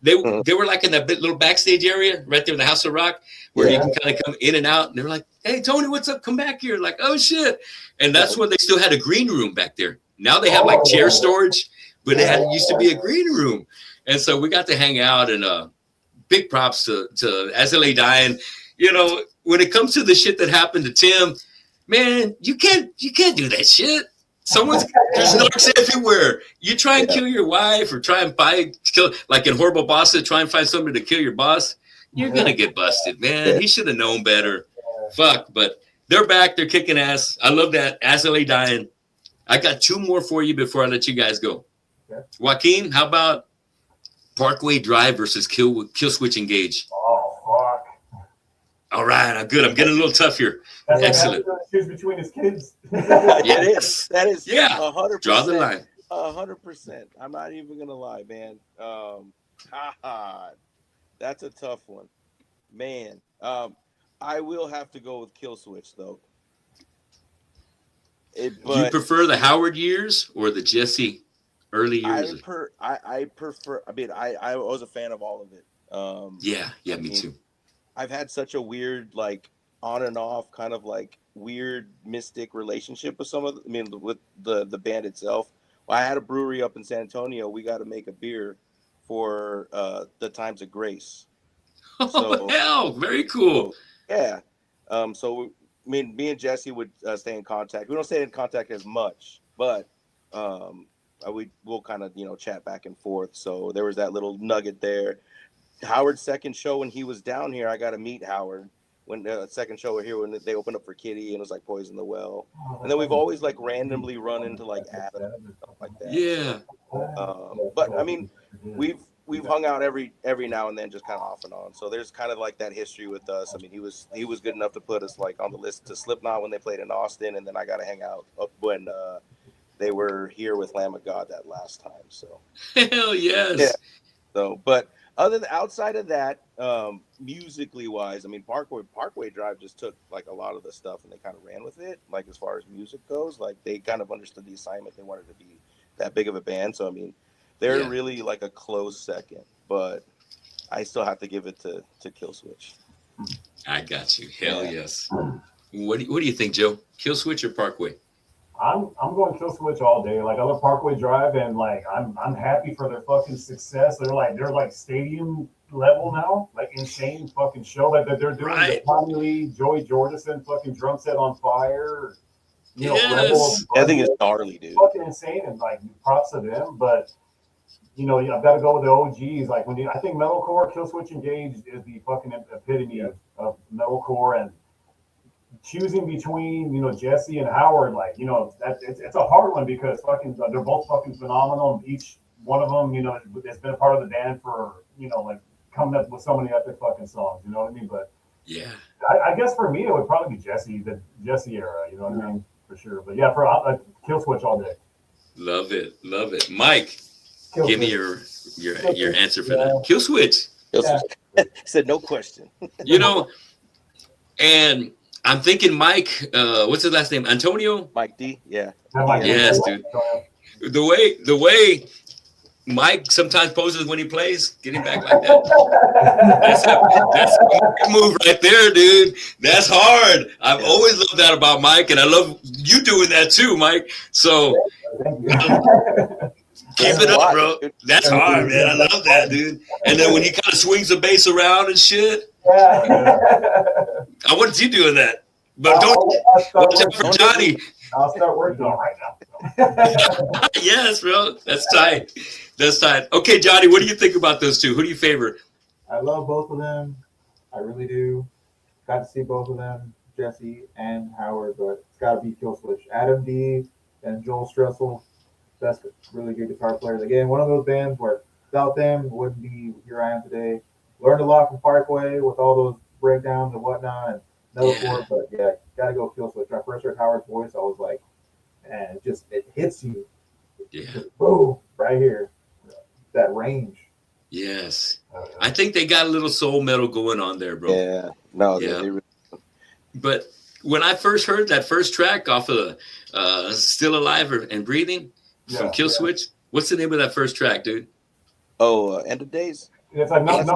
They were like in that little backstage area right there in the House of Rock where you can kind of come in and out. And they were like, hey, Tony, what's up? Come back here. Like, oh, shit. And that's when they still had a green room back there. Now they have like chair storage, but it used to be a green room. And so we got to hang out, and big props to SLA Dying. When it comes to the shit that happened to Tim, man, you can't do that shit. There's narcs everywhere. You try and kill your wife or try and kill, like in Horrible Bosses, try and find somebody to kill your boss. You're going to get busted, man. He should have known better. Fuck, but they're back. They're kicking ass. I love that. SLA Dying. I got 2 more for you before I let you guys go. Okay. Joaquin, how about Parkway Drive versus Kill Switch Engage? Oh, fuck. All right, I'm good. I'm getting a little tough here. That's Excellent. Like choose between his kids. It is. That is. Yeah. 100%. Draw the line. 100%. I'm not even gonna lie, man. That's a tough one, man. I will have to go with Kill Switch though. Do you prefer the Howard years or the Jesse early years? I prefer. I mean, I was a fan of all of it. Yeah, me too. I've had such a weird, like, on and off kind of like weird mystic relationship with with the band itself. Well, I had a brewery up in San Antonio. We got to make a beer for the Times of Grace. Oh, hell, very cool. Yeah. So me and Jesse would stay in contact. We don't stay in contact as much, but we'll kind of chat back and forth. So there was that little nugget there. Howard's second show when he was down here, I got to meet Howard when the second show here when they opened up for Kitty, and it was like Poison the Well. And then we've always like randomly run into like Adam and stuff like that. Yeah. But I mean, we've hung out every now and then, just kind of off and on. So there's kind of like that history with us. I mean, he was good enough to put us like on the list to Slipknot when they played in Austin, and then I got to hang out up when they were here with Lamb of God that last time. So Hell yes. Yeah. So, but outside of that, musically wise, I mean, Parkway Drive just took like a lot of the stuff and they kind of ran with it. Like as far as music goes, like they kind of understood the assignment. They wanted to be that big of a band. So I mean, they're really like a close second, but I still have to give it to Killswitch. I got you. Hell yes. What do you think, Joe? Killswitch or Parkway? I'm going Killswitch all day. Like I love Parkway Drive, and like I'm happy for their fucking success. They're like stadium level now, like insane fucking show like that they're doing. Right. The Tommy Lee, Joey Jordison fucking drum set on fire. You know, Yes. Rebel, I think it's gnarly, dude. fucking insane, and like props to them. But you know, I've got to go with the OGs. Like I think metalcore, Killswitch Engage is the fucking epitome of metalcore, and choosing between, you know, Jesse and Howard, like, you know, it's a hard one because fucking they're both fucking phenomenal. Each one of them, you know, has been a part of the band for, you know, like coming up with so many epic fucking songs. You know what I mean? But yeah, I guess for me it would probably be Jesse, the Jesse era. You know what I mean? For sure. But yeah, for Killswitch all day. Love it, Mike. Killswitch. Give me your answer for that. Killswitch. Said no question. You know, and I'm thinking Mike. What's his last name? Antonio. Mike D. Yeah. Yes, dude. The way Mike sometimes poses when he plays, getting back like that. That's a move right there, dude. That's hard. I've always loved that about Mike, and I love you doing that too, Mike. So keep it up, bro. That's hard, man. I love that, dude. And then when he kind of swings the bass around and shit. I want you doing that. But don't watch out for Johnny. I'll start working on it right now. Yes, bro. That's tight. That's tight. Okay, Johnny, what do you think about those two? Who do you favor? I love both of them. I really do. Got to see both of them, Jesse and Howard, but it's got to be Killswitch. Adam D and Joel Stressel, that's really good guitar players. Again, one of those bands where without them, wouldn't be here I am today. Learned a lot from Parkway with all those breakdowns and whatnot, and metalcore, but yeah, got to go Killswitch. When I first heard Howard's voice, I was like, man, it hits you. Yeah. Just boom, right here. That range. Yes. I think they got a little soul metal going on there, bro. Yeah. No, Yeah. they really, But when I first heard that first track off of Still Alive and Breathing from Killswitch, what's the name of that first track, dude? End of Days. It's like number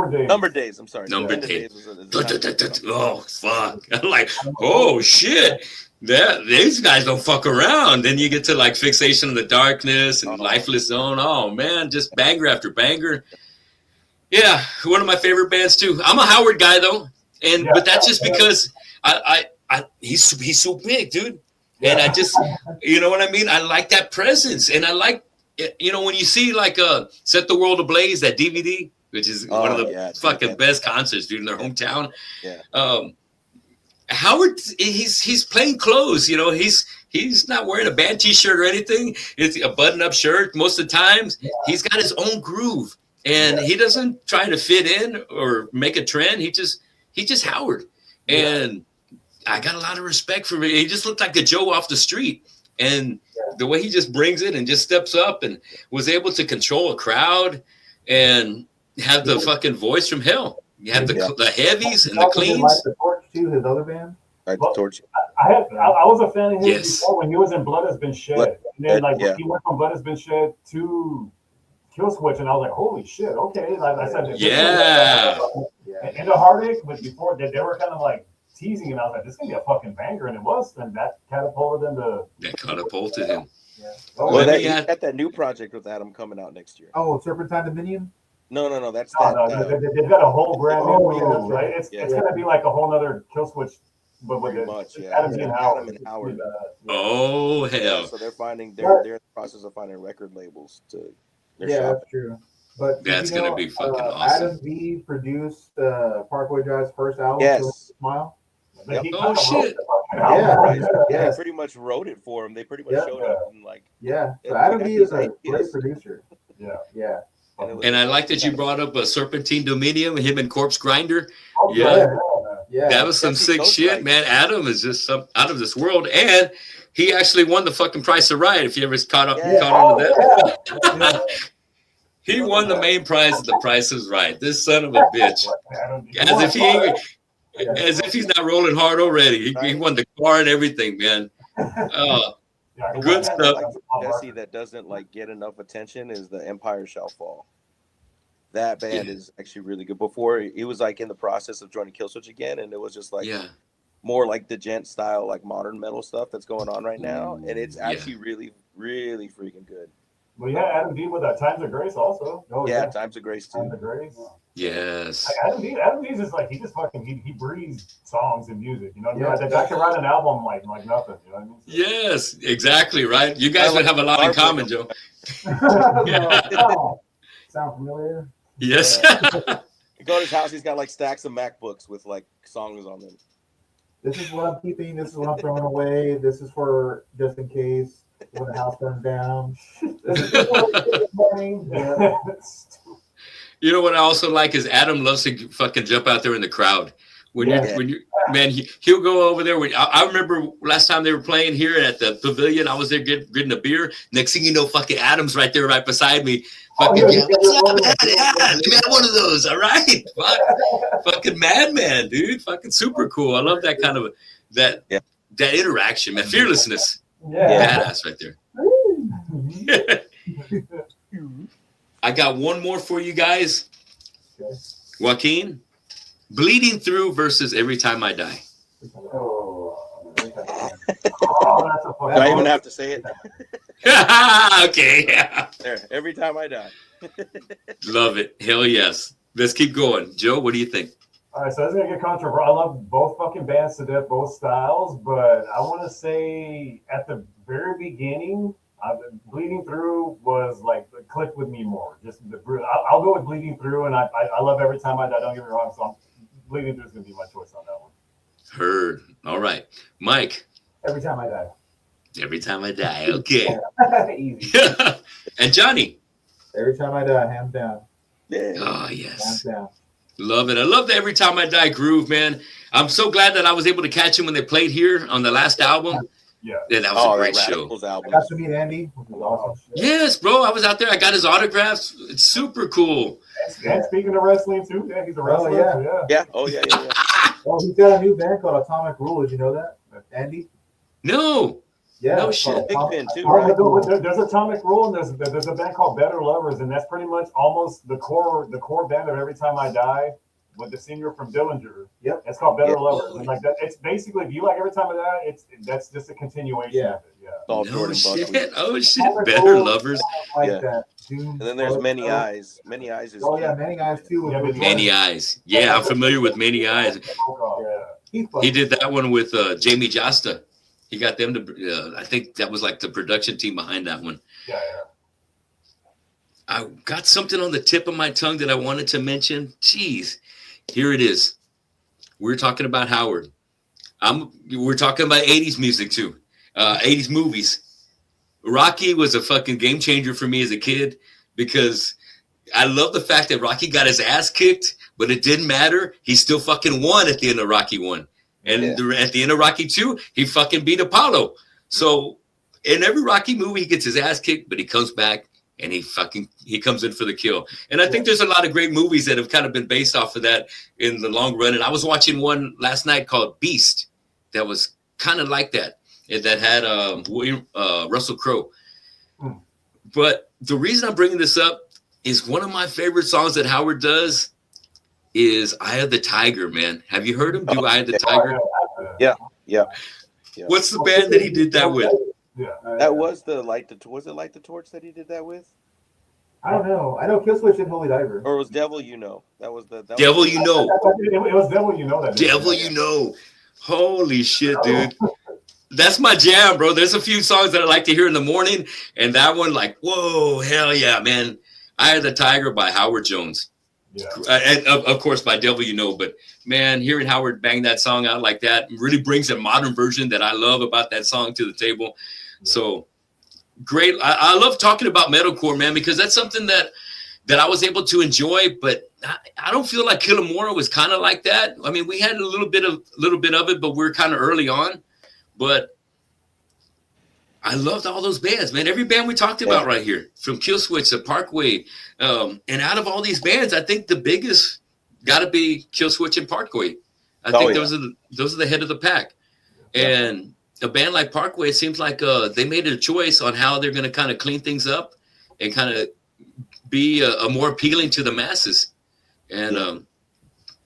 days. Number Days. I'm sorry. Number End of Days. was a- Oh, fuck. I'm like, oh, shit. These guys don't fuck around. Then you get to like Fixation in the Darkness and Lifeless Zone. Oh, man, just banger after banger. Yeah, one of my favorite bands, too. I'm a Howard guy, though. But that's just because he's so big, dude. And I just, you know what I mean? I like that presence. And I like, you know, when you see like Set the World Ablaze, that DVD, which is one of the fucking best concerts, dude, in their hometown. Yeah. Howard, he's plain clothes, you know, he's not wearing a band t-shirt or anything. It's a button-up shirt most of the times. He's got his own groove, and he doesn't try to fit in or make a trend. He just Howard. And I got a lot of respect for him. He just looked like a Joe off the street. And the way he just brings it and just steps up and was able to control a crowd and have the fucking voice from hell. You have the heavies and the cleans. Like the Torch too, his other band. Right, the Torch. I was a fan of his before when he was in Blood Has Been Shed. And then when he went from Blood Has Been Shed to Killswitch, and I was like, holy shit, okay. Like I said, and the Heartache, but before they were kind of like teasing, and I was like, this is gonna be a fucking banger, and it was, and that catapulted him to. That catapulted him. Yeah. Well, he got that new project with Adam coming out next year. Oh, Serpentine Dominion. No, that's they've got a whole brand new. Right? It's gonna be like a whole other Killswitch, but with Adam and Howard. Oh hell! Yeah, so they're in the process of finding record labels to. That's true. But that's gonna be fucking awesome. Adam V produced Parkway Drive's first album. Yes. Smile. Yep. Oh shit! They pretty much wrote it for him. They pretty much showed up and like. Yeah. So Adam V is a great producer. Yeah. And I like that you brought up a Serpentine Dominion, him and Corpse Grinder. Yeah. That was some sick shit, man. Adam is just out of this world. And he actually won the fucking Price of Right. If you ever caught on to that, he won the main prize of the Price is Right. This son of a bitch, as if he's not rolling hard already. He won the car and everything, man. Good stuff. Jesse, that doesn't like get enough attention is the Empire Shall Fall. That band is actually really good. Before he was like in the process of joining Killswitch again, and it was just like more like the gent style, like modern metal stuff that's going on right now, and it's actually really, really freaking good. Well, yeah, Adam D with that Times of Grace also. Oh, yeah, Times of Grace too. Times of Grace. Yes. Adam D's is like he breathes songs and music. You know what I mean? Like, that guy can write an album like nothing. You know what I mean? Yes, exactly. Right. You guys would have a lot in common, Joe. Sound familiar? Yes. You go to his house, he's got like stacks of MacBooks with like songs on them. This is what I'm keeping. This is what I'm throwing away. This is for just in case when the house burns down. You know what I also like is Adam loves to fucking jump out there in the crowd. When you man, he'll go over there. I remember last time they were playing here at the pavilion. I was there getting a beer. Next thing you know, fucking Adam's right there, right beside me. Fucking let me have one of those. All right, fucking madman, dude. Fucking super cool. I love that kind of that interaction, man. Fearlessness, badass right there. I got one more for you guys, Joaquin. Bleeding Through versus Every Time I Die. Do I even have to say it? Okay, yeah. There, Every Time I Die. Love it. Hell yes. Let's keep going. Joe, what do you think? All right, so this is going to get controversial. I love both fucking bands to death, both styles, but I want to say at the very beginning, Bleeding Through was like clicked with me more. Just I'll go with Bleeding Through, and I love Every Time I Die. Don't get me wrong, so Bleeding Through is going to be my choice on that one. Heard. All right, Mike. Every Time I Die. Every Time I Die. Okay. Easy. And Johnny. Every Time I Die, hands down. Yeah. Oh yes. Hands down. Love it. I love the Every Time I Die groove, man. I'm so glad that I was able to catch him when they played here on the last album. Yeah, that was a great show. I got to meet Andy, which was awesome. Yes, bro. I was out there. I got his autographs. It's super cool. And speaking of wrestling too, yeah, he's a wrestler. Yeah. Oh yeah. Oh, he's got a new band called Atomic Rule. Did you know that, Andy? No. Yeah. No shit. Big fan too, right? There's Atomic Rule, and there's a band called Better Lovers, and that's pretty much almost the core band of Every Time I Die. With the singer from Dillinger, it's called Better Lovers. And like that, it's basically if you like Every Time I Die, that's just a continuation of it. No shit. Oh shit. Better Lovers. That. And then there's Many Eyes. Many Eyes is. Oh yeah, Many Eyes too. Many Eyes. Yeah, I'm familiar with Many Eyes. He did that one with Jamie Josta. He got them to. I think that was like the production team behind that one. Yeah. I got something on the tip of my tongue that I wanted to mention. Jeez. Here it is. We're talking about Howard. We're talking about 80s music too. 80s movies. Rocky was a fucking game changer for me as a kid because I love the fact that Rocky got his ass kicked, but it didn't matter. He still fucking won at the end of Rocky 1. And at the end of Rocky 2, he fucking beat Apollo. So in every Rocky movie, he gets his ass kicked, but he comes back. And he comes in for the kill. And I think there's a lot of great movies that have kind of been based off of that in the long run. And I was watching one last night called Beast that was kind of like that. That had Russell Crowe. But the reason I'm bringing this up is one of my favorite songs that Howard does is Eye of the Tiger, man. Have you heard him do Eye of the Tiger? Yeah. What's the band that he did that with? Yeah, that was the Light the Torch that he did that with? I don't know. I know Killswitch and Holy Diver. Or it was Devil You Know. That was Devil You Know. It was Devil You Know. Devil You Know. Holy shit, dude. That's my jam, bro. There's a few songs that I like to hear in the morning, and that one, like, whoa, hell yeah, man. Eye of the Tiger by Howard Jones. Yeah. And of course by Devil You Know, but man, hearing Howard bang that song out like that really brings a modern version that I love about that song to the table. So great. I love talking about metalcore, man, because that's something that I was able to enjoy, but I don't feel like Killamora was kind of like that. I mean, we had a little bit of it, but we're kind of early on. But I loved all those bands, man. Every band we talked about right here, from Killswitch to Parkway, and out of all these bands, I think the biggest got to be Killswitch and Parkway. I think those are the head of the pack. And a band like Parkway, it seems like they made a choice on how they're going to kind of clean things up and kind of be a more appealing to the masses. And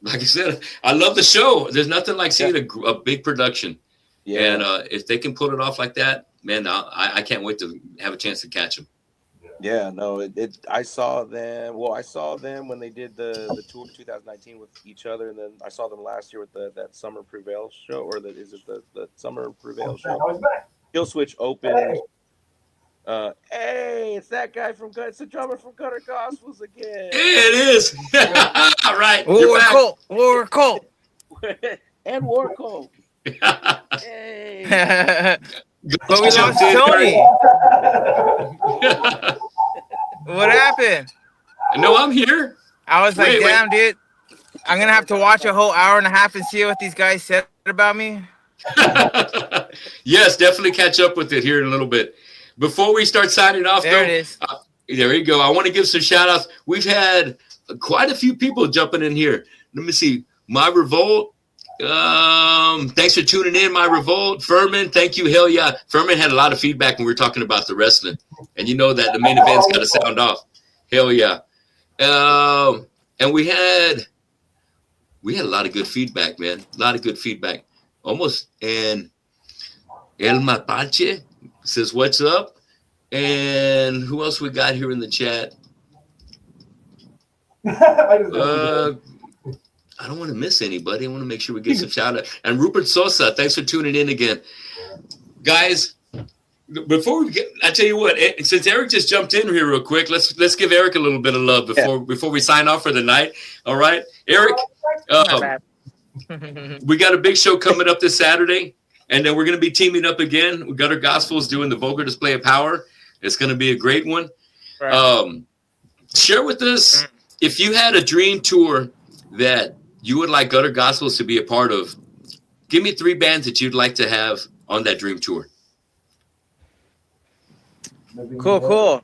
like I said, I love the show. There's nothing like seeing a big production. Yeah. And if they can pull it off like that, man, I can't wait to have a chance to catch them. Yeah, no, I saw them. Well, I saw them when they did the tour 2019 with each other, and then I saw them last year with that Summer Prevail show, or the Summer Prevail show? Killswitch opened. Hey, it's that guy from It's the drummer from Gutter Gospels again. Hey, it is. All right. War Cult. And War Cult. Hey. But we lost Tony. What happened? No, I'm here. I was like, damn, dude. I'm going to have to watch a whole hour and a half and see what these guys said about me. Yes, definitely catch up with it here in a little bit. Before we start signing off, there it is. There you go. I want to give some shout outs. We've had quite a few people jumping in here. Let me see. My Revolt. Thanks for tuning in, My Revolt. Furman, thank you. Hell yeah. Furman had a lot of feedback when we were talking about the wrestling. And you know that the main event's got to sound off. Hell yeah. And we had a lot of good feedback, man. A lot of good feedback. Almost. And El Mapache says, what's up? And who else we got here in the chat? I don't want to miss anybody. I want to make sure we get some shout out. And Rupert Sosa, thanks for tuning in again. Guys, before we get, I tell you what, since Eric just jumped in here real quick, let's give Eric a little bit of love before we sign off for the night. All right, Eric, we got a big show coming up this Saturday, and then we're going to be teaming up again with Gutter Gospels doing the Vulgar Display of Power. It's going to be a great one. Right. Share with us if you had a dream tour that you would like Gutter Gospels to be a part of. Give me 3 bands that you'd like to have on that dream tour. Cool.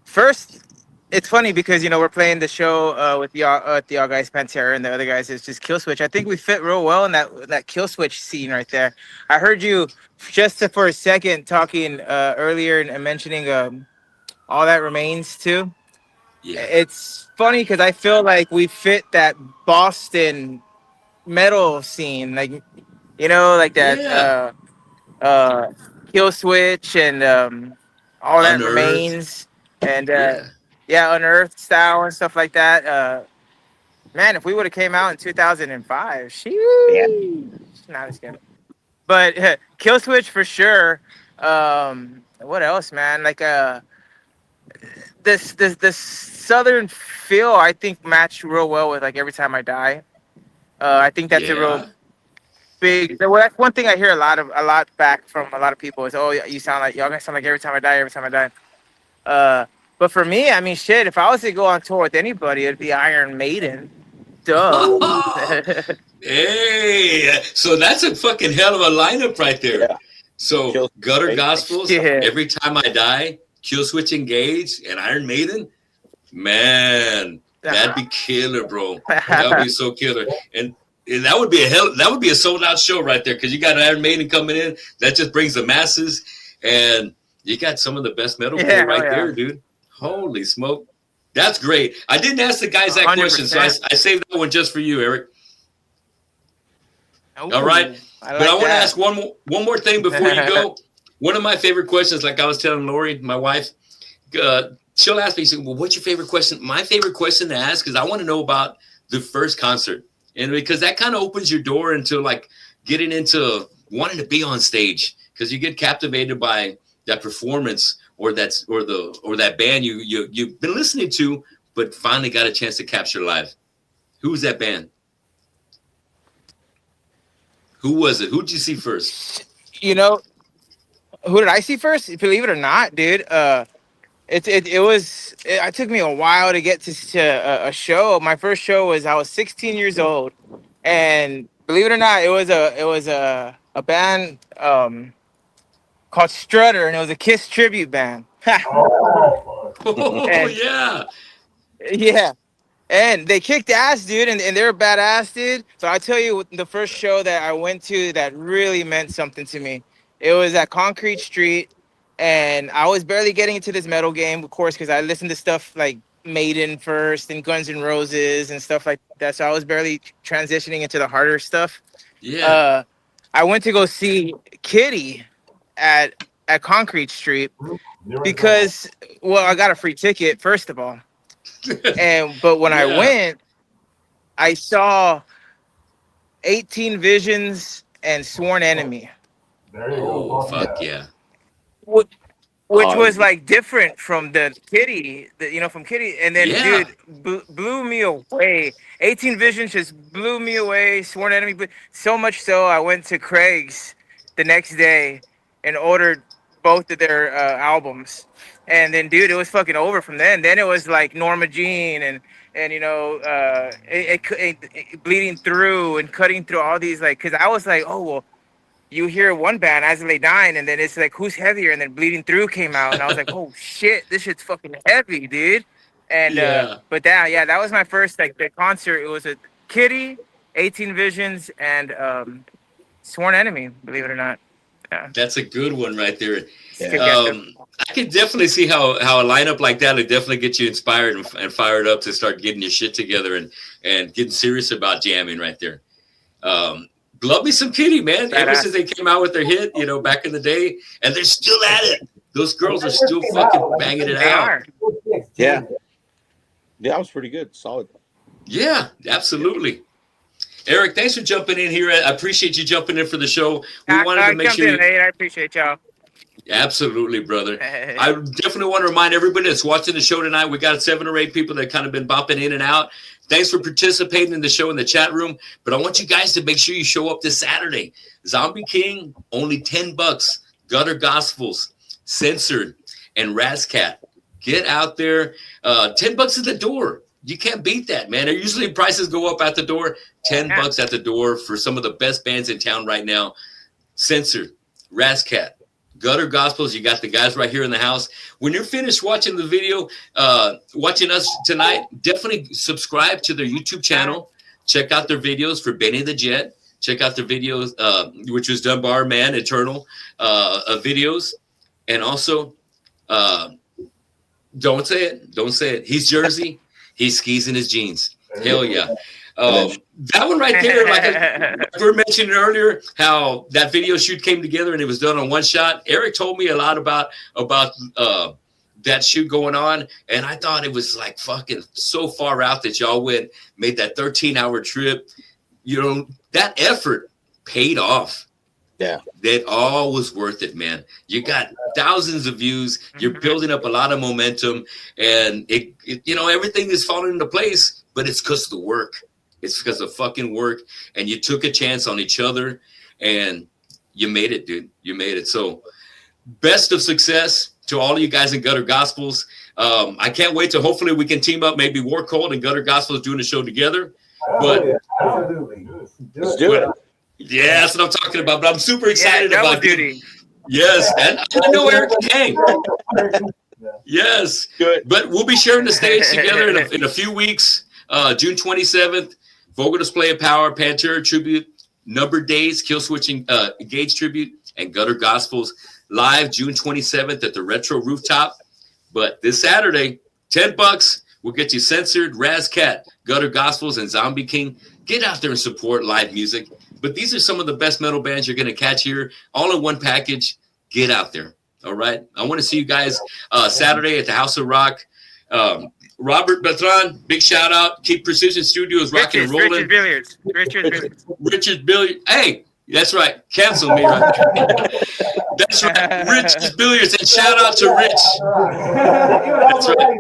First, it's funny because, we're playing the show with the y'all guys, Pantera, and the other guys is just Killswitch. I think we fit real well in that Killswitch scene right there. I heard you just for a second talking earlier and mentioning All That Remains too. Yeah. It's funny because I feel like we fit that Boston metal scene, like that Killswitch and All That Remains and Unearthed style and stuff like that. Man, if we would have came out in 2005, not as good. But Killswitch for sure. What else, man? Like this southern feel, I think matched real well with like Every Time I Die. I think that's a real big. Well, that's one thing I hear a lot back from a lot of people is, oh, y'all guys sound like Every Time I Die, Every Time I Die. But for me, I mean, shit, if I was to go on tour with anybody, it'd be Iron Maiden. Duh. Hey, so that's a fucking hell of a lineup right there. Yeah. So Gutter Gospels, Every Time I Die, Killswitch Engage, and Iron Maiden. Man, that'd be killer, bro. That'd be so killer. And that would be a sold out show right there, because you got Iron Maiden coming in. That just brings the masses, and you got some of the best metal there, dude. Holy smoke. That's great. I didn't ask the guys that 100%. Question, so I saved that one just for you, Eric. Ooh, all right. I want to ask one more thing before you go. One of my favorite questions, like I was telling Lori, my wife, she'll ask me, she said, well, what's your favorite question? My favorite question to ask is I want to know about the first concert. And because that kind of opens your door into like getting into wanting to be on stage, because you get captivated by that performance or that band you've been listening to, but finally got a chance to capture live. Who was that band? Who was it? Who did you see first? Who did I see first? Believe it or not, dude. It took me a while to get to a show. My first show I was 16 years old, and believe it or not, it was a band called Strutter, and it was a Kiss tribute band. Oh, fuck. Oh, And- yeah. Yeah. And they kicked ass, dude, and they were badass, dude. So I tell you, the first show that I went to that really meant something to me, it was at Concrete Street, and I was barely getting into this metal game, of course, because I listened to stuff like Maiden first and Guns N' Roses and stuff like that. So I was barely transitioning into the harder stuff. Yeah. I went to go see Kitty at Concrete Street because, well, I got a free ticket, first of all. But when I Yeah. went, I saw 18 Visions and Sworn Enemy, There you Oh, go. fuck yeah. which Oh, was like different from the Kitty, from Kitty. And then, Yeah. dude, blew me away. 18 Visions just blew me away. Sworn Enemy, but so much so I went to Craig's the next day and ordered both of their albums. And then, dude, it was fucking over from then. Then it was like Norma Jean and it bleeding through and cutting through all these, like, because I was like, oh well, you hear one band As I Lay Dying, and then it's like, who's heavier? And then Bleeding Through came out, and I was like, oh shit, this shit's fucking heavy, dude. And Yeah. but that was my first like big concert. It was a Kitty, 18 Visions, and Sworn Enemy. Believe it or not. Yeah. That's a good one right there. Yeah. I could definitely see how a lineup like that would definitely get you inspired and fired up to start getting your shit together and getting serious about jamming right there. Love me some Kitty, man. Ever Badass. since they came out with their hit, back in the day, and they're still at it. Those girls are still fucking banging it They out. are. Yeah. Yeah, that was pretty good. Solid. Yeah, absolutely. Eric, thanks for jumping in here. I appreciate you jumping in for the show. We wanted I to make jumped sure. in late. I appreciate y'all. Absolutely, brother. I definitely want to remind everybody that's watching the show tonight, we got 7 or 8 people that kind of been bopping in and out. Thanks for participating in the show in the chat room. But I want you guys to make sure you show up this Saturday. Zombie King, only $10. Gutter Gospels, Censored, and Razcat. Get out there. $10 at the door. You can't beat that, man. Usually prices go up at the door. $10 at the door for some of the best bands in town right now. Censored, Razcat, Gutter Gospels. You got the guys right here in the house. When you're finished watching the video, watching us tonight, definitely subscribe to their YouTube channel. Check out their videos for Benny the Jet. Check out their videos, which was done by our man, Eternal, videos. And also, don't say it. Don't say it. He's Jersey. He skis in his jeans. Hell yeah. That one right there, like we were mentioning earlier, how that video shoot came together and it was done on one shot. Eric told me a lot about that shoot going on, and I thought it was like fucking so far out that y'all made that 13-hour trip. That effort paid off. Yeah. That all was worth it, man. You got thousands of views. You're building up a lot of momentum, and it everything is falling into place, but it's because of the work. It's because of fucking work, and you took a chance on each other, and you made it, dude. You made it. So best of success to all of you guys in Gutter Gospels. I can't wait to hopefully we can team up, maybe War Cold and Gutter Gospels doing a show together. But Absolutely. Let's do it. yeah, that's what I'm talking about. But I'm super excited double about duty. Yes, and I know Eric can hang. Yes, Good. but we'll be sharing the stage together in a few weeks. June 27th, Vocal Display of Power, Pantera Tribute, Numbered Days, Kill Switching, Gage Tribute, and Gutter Gospels live June 27th at the Retro Rooftop. But this Saturday, $10. We'll get you Censored, Razcat, Gutter Gospels, and Zombie King. Get out there and support live music. But these are some of the best metal bands you're going to catch here, all in one package. Get out there. All right. I want to see you guys Saturday at the House of Rock. Robert Bertrand, big shout out. Keep Precision Studios rocking and rolling. Richard Billiards. Richard Billiards. Hey, that's right. Cancel me right there. That's right. Richard Billiards. And shout out to Rich. That's right.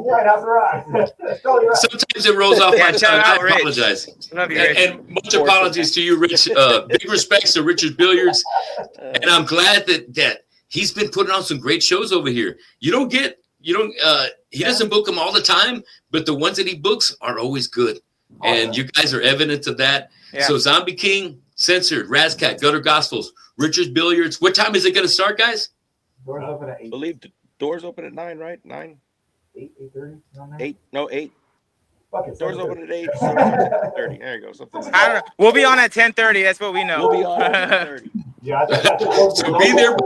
Sometimes it rolls off my tongue. shout I out, Rich. apologize. Love you, Rich. And much apologies to you, Rich. Big respects to Richard Billiards. And I'm glad that he's been putting on some great shows over here. He doesn't book them all the time, but the ones that he books are always good. And you guys are evidence of that. Yeah. So Zombie King, Censored, Razcat, Gutter Gospels, Richard Billiards. What time is it going to start, guys? Doors open at 8. believe doors open at 9, right? 9, 8:30. 8, no 8. Fuck it. Doors 7:30. open at 8. 7:30. There you go. Something. Like I don't know. We'll be on at 10:30. That's what we know. We'll be on at 10:30. Yeah, So be there,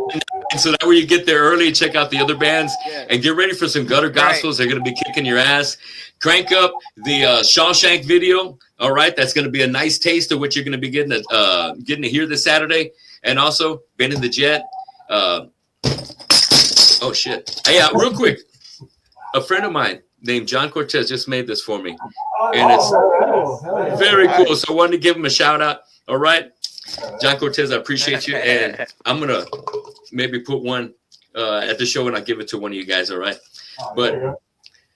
so that way you get there early and check out the other bands Yeah. and get ready for some gutter gospels. They're going to be kicking your ass. Crank up the Shawshank video. All right, that's going to be a nice taste of what you're going to be getting to hear this Saturday. And also, Ben in the Jet. Oh shit! Hey, real quick, a friend of mine named John Cortez just made this for me, and it's hell yeah. very cool. So I wanted to give him a shout out. All right, John Cortez, I appreciate you, and I'm gonna maybe put one at the show and I'll give it to one of you guys. All right, but.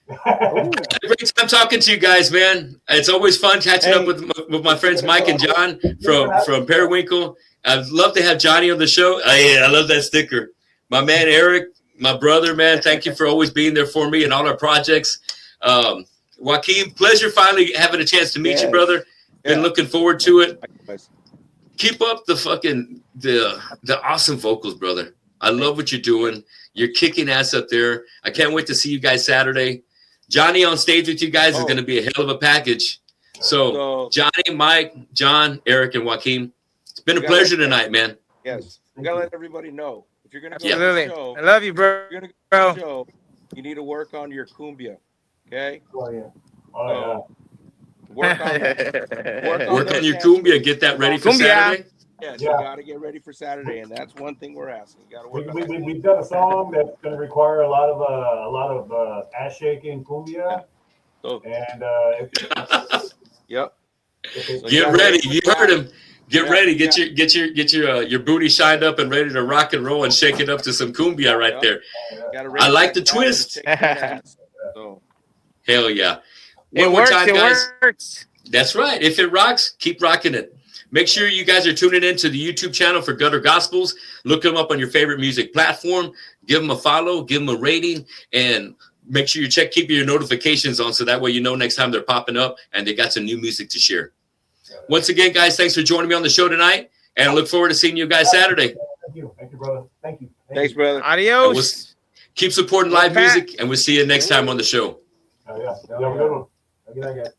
Great time talking to you guys, man. It's always fun catching up with my friends Mike and John from Periwinkle. I'd love to have Johnny on the show. I love that sticker. My man Eric, my brother, man. Thank you for always being there for me and all our projects. Joaquin, pleasure finally having a chance to meet you, brother. Been looking forward to it. Keep up the fucking the awesome vocals, brother. I love what you're doing. You're kicking ass up there. I can't wait to see you guys Saturday. Johnny on stage with you guys is going to be a hell of a package. So Johnny, Mike, John, Eric, and Joaquin, it's been a pleasure tonight, man. Yes, we gotta let everybody know if you're gonna go Absolutely. to the show. I love you, bro. If you're gonna go to the show, you need to work on your cumbia. Okay. Oh yeah. Oh, Work on that. Work on your cumbia. Get that ready for Cumbia. Saturday. Yes, Yeah. you gotta get ready for Saturday, and that's one thing we're asking. You gotta work on that. We've done a song that's going to require a lot of ass shaking cumbia, So, and yep. Get ready. You heard him. Get ready. Get your booty shined up and ready to rock and roll and shake it up to some cumbia right there. I like the twist. So, Hell yeah. It One more works. time, It guys. works. That's right. If it rocks, keep rocking it. Make sure you guys are tuning into the YouTube channel for Gutter Gospels. Look them up on your favorite music platform. Give them a follow. Give them a rating. And make sure you keep your notifications on so that way you know next time they're popping up and they got some new music to share. Once again, guys, thanks for joining me on the show tonight. And I look forward to seeing you guys Saturday. thank you, brother. Thank you. thanks, brother. Adios. Keep supporting live music, and we'll see you next time on the show. Yeah. You have a good one. Okay, I guess.